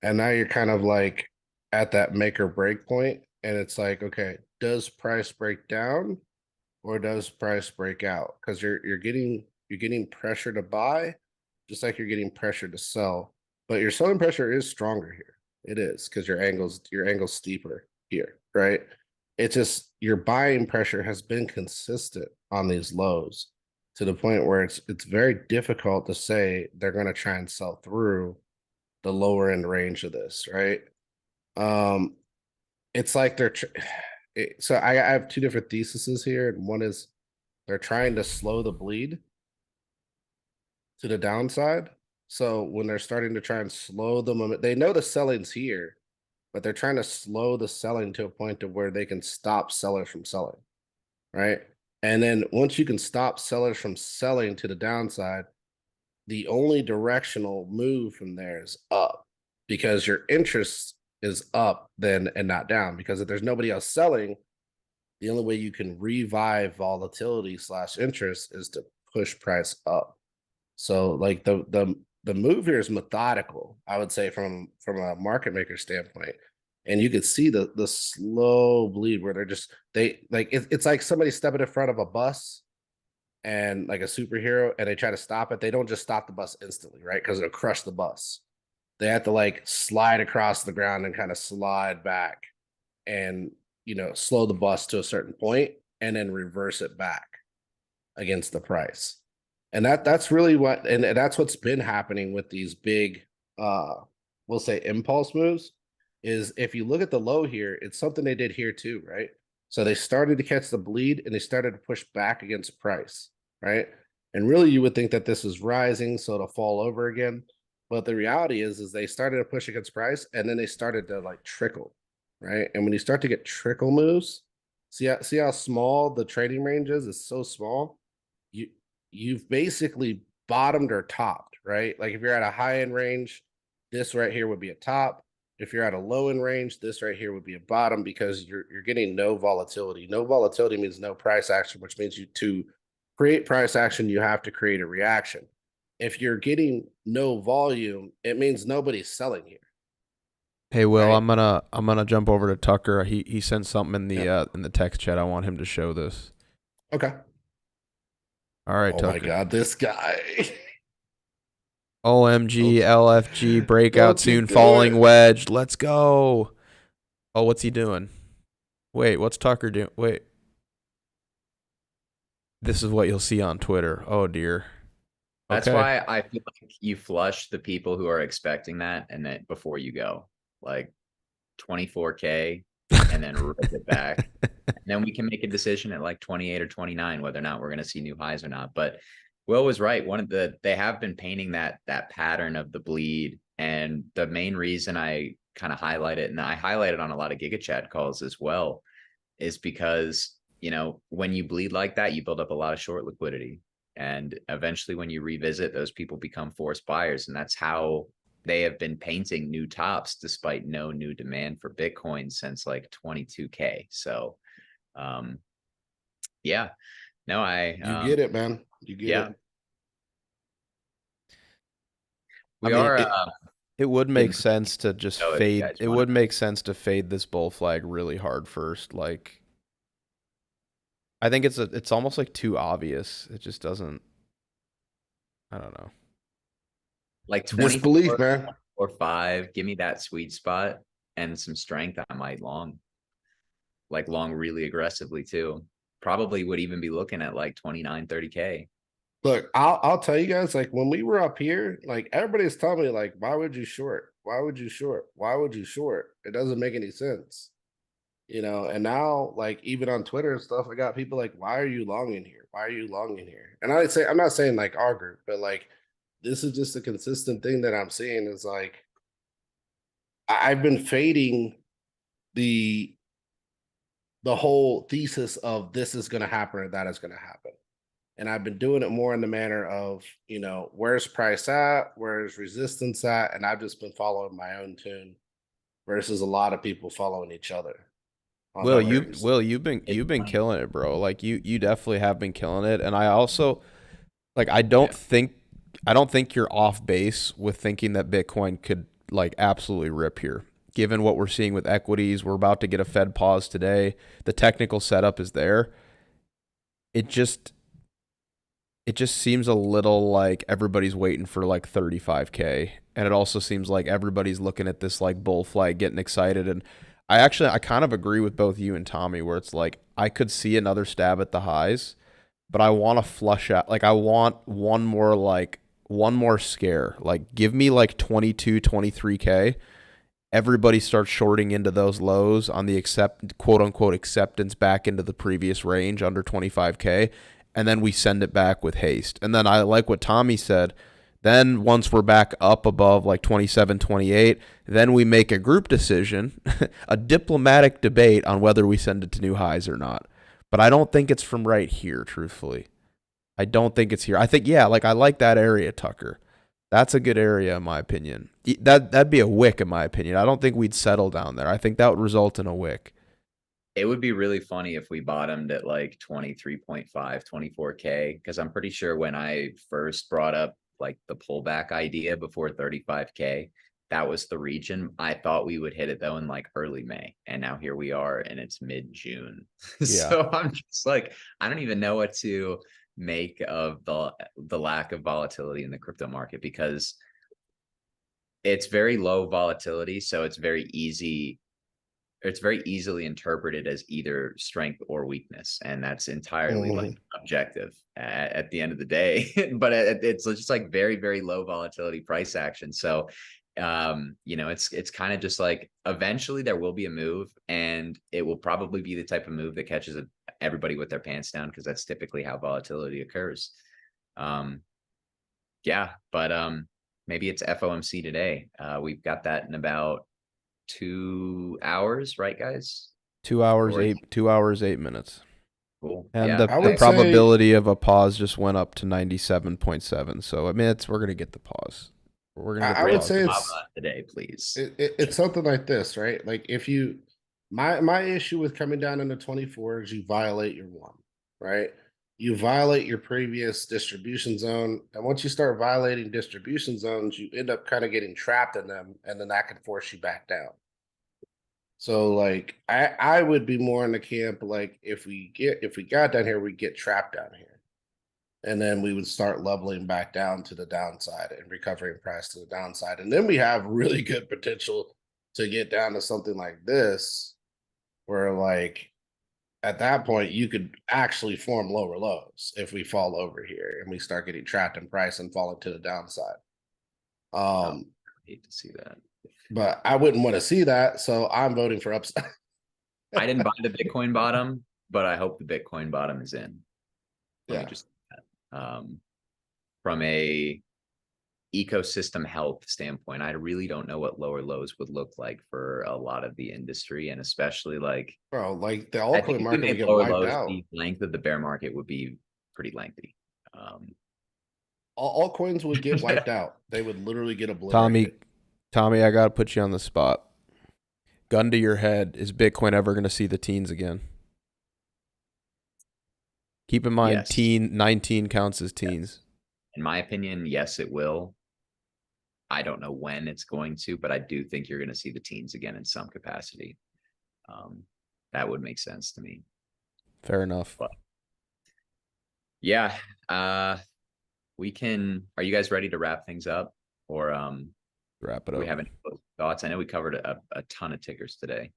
And now you're kind of like at that make or break point, and it's like, okay, does price break down or does price break out? Because you're getting pressure to buy, just like you're getting pressure to sell. But your selling pressure is stronger here. It is because your angle's steeper here, right? It's just your buying pressure has been consistent on these lows to the point where it's very difficult to say they're going to try and sell through the lower end range of this, right? Um, it's like so I have two different theses here, and one is they're trying to slow the bleed to the downside. So when they're starting to try and slow the moment, they know the selling's here, but they're trying to slow the selling to a point to where they can stop sellers from selling, right? And then once you can stop sellers from selling to the downside, the only directional move from there is up because your interest is up then and not down. Because if there's nobody else selling, the only way you can revive volatility slash interest is to push price up. So like the move here is methodical, I would say from a market maker standpoint. And you could see the slow bleed where they like it's like somebody stepping in front of a bus and like a superhero and they try to stop it. They don't just stop the bus instantly, right? Because it'll crush the bus. They have to like slide across the ground and kind of slide back and slow the bus to a certain point and then reverse it back against the price. And that's really and that's what's been happening with these big we'll say impulse moves is if you look at the low here, it's something they did here too, right? So they started to catch the bleed and they started to push back against price, right? And really you would think that this is rising, so it'll fall over again. But the reality is they started to push against price and then they started to like trickle, right? And when you start to get trickle moves, see how small the trading range is? It's so small. You've basically bottomed or topped, right? Like if you're at a high end range, this right here would be a top. If you're at a low end range, this right here would be a bottom because you're getting no volatility. No volatility means no price action, which means to create price action, you have to create a reaction. If you're getting no volume, it means nobody's selling here. Hey Will, Right. I'm gonna jump over to Tucker. He sent something in the text chat. I want him to show this. Okay. All right, Oh my Tucker. God, this guy. OMG, Don't LFG, breakout don't you soon, do falling it. wedge. Let's go. Oh, what's he doing? Wait, what's Tucker doing? Wait. This is what you'll see on Twitter. Oh dear. That's Okay. why I feel like you flush the people who are expecting that and then before you go. Like 24K and then rip it back. And then we can make a decision at like 28 or 29 whether or not we're going to see new highs or not. But Will was right. They have been painting that pattern of the bleed, and the main reason I kind of highlight it, and I highlight it on a lot of Giga Chat calls as well, is because when you bleed like that, you build up a lot of short liquidity, and eventually when you revisit, those people become forced buyers, and that's how they have been painting new tops despite no new demand for Bitcoin since like 22K. So yeah, no, You get it, man. You get yeah, it. I we mean, are It would getting make sense to just if you fade. guys It want would to. make sense to fade this bull flag really hard first. Like I think it's almost like too obvious. It just doesn't. I don't know. Like disbelief, 24 man. or 5, give me that sweet spot and some strength. I might long really aggressively too. Probably would even be looking at like 29, 30K. Look, I'll tell you guys, like when we were up here, like everybody's telling me, like, why would you short? Why would you short? Why would you short? It doesn't make any sense. And now, like, even on Twitter and stuff, I got people like, why are you long in here? Why are you long in here? And I'm not saying like our group, but like this is just a consistent thing that I'm seeing is like I've been fading the whole thesis of this is gonna happen or that is gonna happen. And I've been doing it more in the manner of, where's price at, where's resistance at, and I've just been following my own tune versus a lot of people following each other on Will, the you earnings. Will, you've been killing it, bro. Like you definitely have been killing it. And I also like I don't think you're off base with thinking that Bitcoin could like absolutely rip here. Given what we're seeing with equities, we're about to get a Fed pause today. The technical setup is there. It just seems a little like everybody's waiting for like 35K. And it also seems like everybody's looking at this like bull flag, getting excited. And I kind of agree with both you and Tommy, where it's like I could see another stab at the highs, but I want to flush out. Like I want one more scare. Like give me like 22, 23K. Everybody starts shorting into those lows on the quote unquote acceptance back into the previous range under 25K. And then we send it back with haste. And then I like what Tommy said. Then once we're back up above like 27, 28, then we make a group decision, a diplomatic debate on whether we send it to new highs or not. But I don't think it's from right here, truthfully. I don't think it's here. I think, yeah, like I like that area, Tucker. That's a good area in my opinion. That'd be a wick in my opinion. I don't think we'd settle down there. I think that would result in a wick. It would be really funny if we bottomed at like 23.5, 24K, because I'm pretty sure when I first brought up like the pullback idea before 35K, that was the region. I thought we would hit it though in like early May. And now here we are and it's mid-June. Yeah. So I'm just like, I don't even know what to make of the lack of volatility in the crypto market, because it's very low volatility. So it's very easily interpreted as either strength or weakness, and that's entirely like objective at the end of the day. But it's just like very, very low volatility price action. So it's kind of just like eventually there will be a move, and it will probably be the type of move that catches everybody with their pants down, because that's typically how volatility occurs. But maybe it's FOMC today. We've got that in about 2 hours, right, guys? 2 hours, Or- 8 minutes. Cool. And Yeah. the I would say- probability of a pause just went up to 97.7. So I mean, we're gonna get the pause. We're gonna get I the would pause. say Bob it's on today, please. it's something like this, right? Like if you my issue with coming down into 24 is you violate your one, right? You violate your previous distribution zone, and once you start violating distribution zones, you end up kind of getting trapped in them, and then that can force you back down. So like I would be more in the camp like if we got down here, we get trapped down here. And then we would start leveling back down to the downside and recovering price to the downside. And then we have really good potential to get down to something like this, where like at that point you could actually form lower lows if we fall over here and we start getting trapped in price and falling to the downside. I hate to see that. But I wouldn't want to see that, so I'm voting for upside. I didn't buy the Bitcoin bottom, but I hope the Bitcoin bottom is in. Let me Yeah. just from a ecosystem health standpoint, I really don't know what lower lows would look like for a lot of the industry, and especially like Bro, like the I think altcoin if we market would made get lower wiped lows, out. the length of the bear market would be pretty lengthy. All altcoins would get wiped out. They would literally get obliterated. Tommy, I gotta put you on the spot. Gun to your head, is Bitcoin ever gonna see the teens again? Keep in mind, Yes. 19 counts as teens. In my opinion, yes, it will. I don't know when it's going to, but I do think you're going to see the teens again in some capacity. That would make sense to me. Fair enough. But yeah, we can. Are you guys ready to wrap things up, or Wrap it do up. we have any thoughts? I know we covered a ton of tickers today.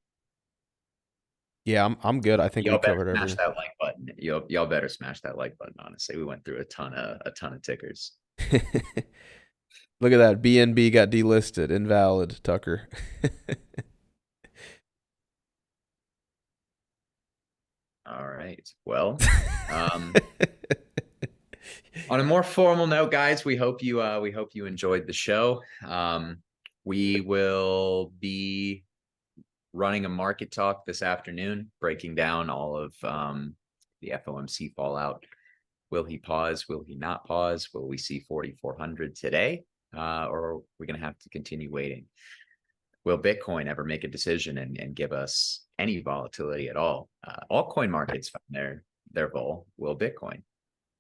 Yeah, I'm good. I think Y'all we better covered smash everything. that like button. Y'all better smash that like button. Honestly, we went through a ton of tickers. Look at that. BNB got delisted. Invalid, Tucker. All right. Well, on a more formal note, guys, we hope you enjoyed the show. We will be running a market talk this afternoon, breaking down all of the FOMC fallout. Will he pause? Will he not pause? Will we see 4,400 today? Or are we going to have to continue waiting? Will Bitcoin ever make a decision and give us any volatility at all? All coin markets found their vol. Will Bitcoin?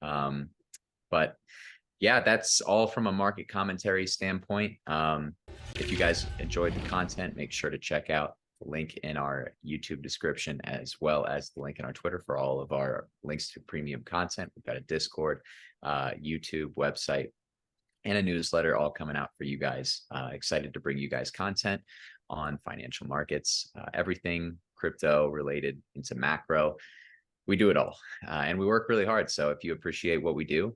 But yeah, that's all from a market commentary standpoint. If you guys enjoyed the content, make sure to check out the link in our YouTube description, as well as the link in our Twitter for all of our links to premium content. We've got a Discord, YouTube, website, and a newsletter all coming out for you guys. Excited to bring you guys content on financial markets, everything crypto related into macro. We do it all, and we work really hard. So if you appreciate what we do,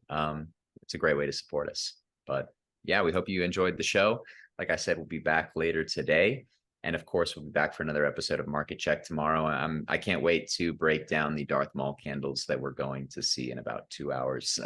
it's a great way to support us. But yeah, we hope you enjoyed the show. Like I said, we'll be back later today. And of course, we'll be back for another episode of Market Check tomorrow. I can't wait to break down the Darth Maul candles that we're going to see in about 2 hours.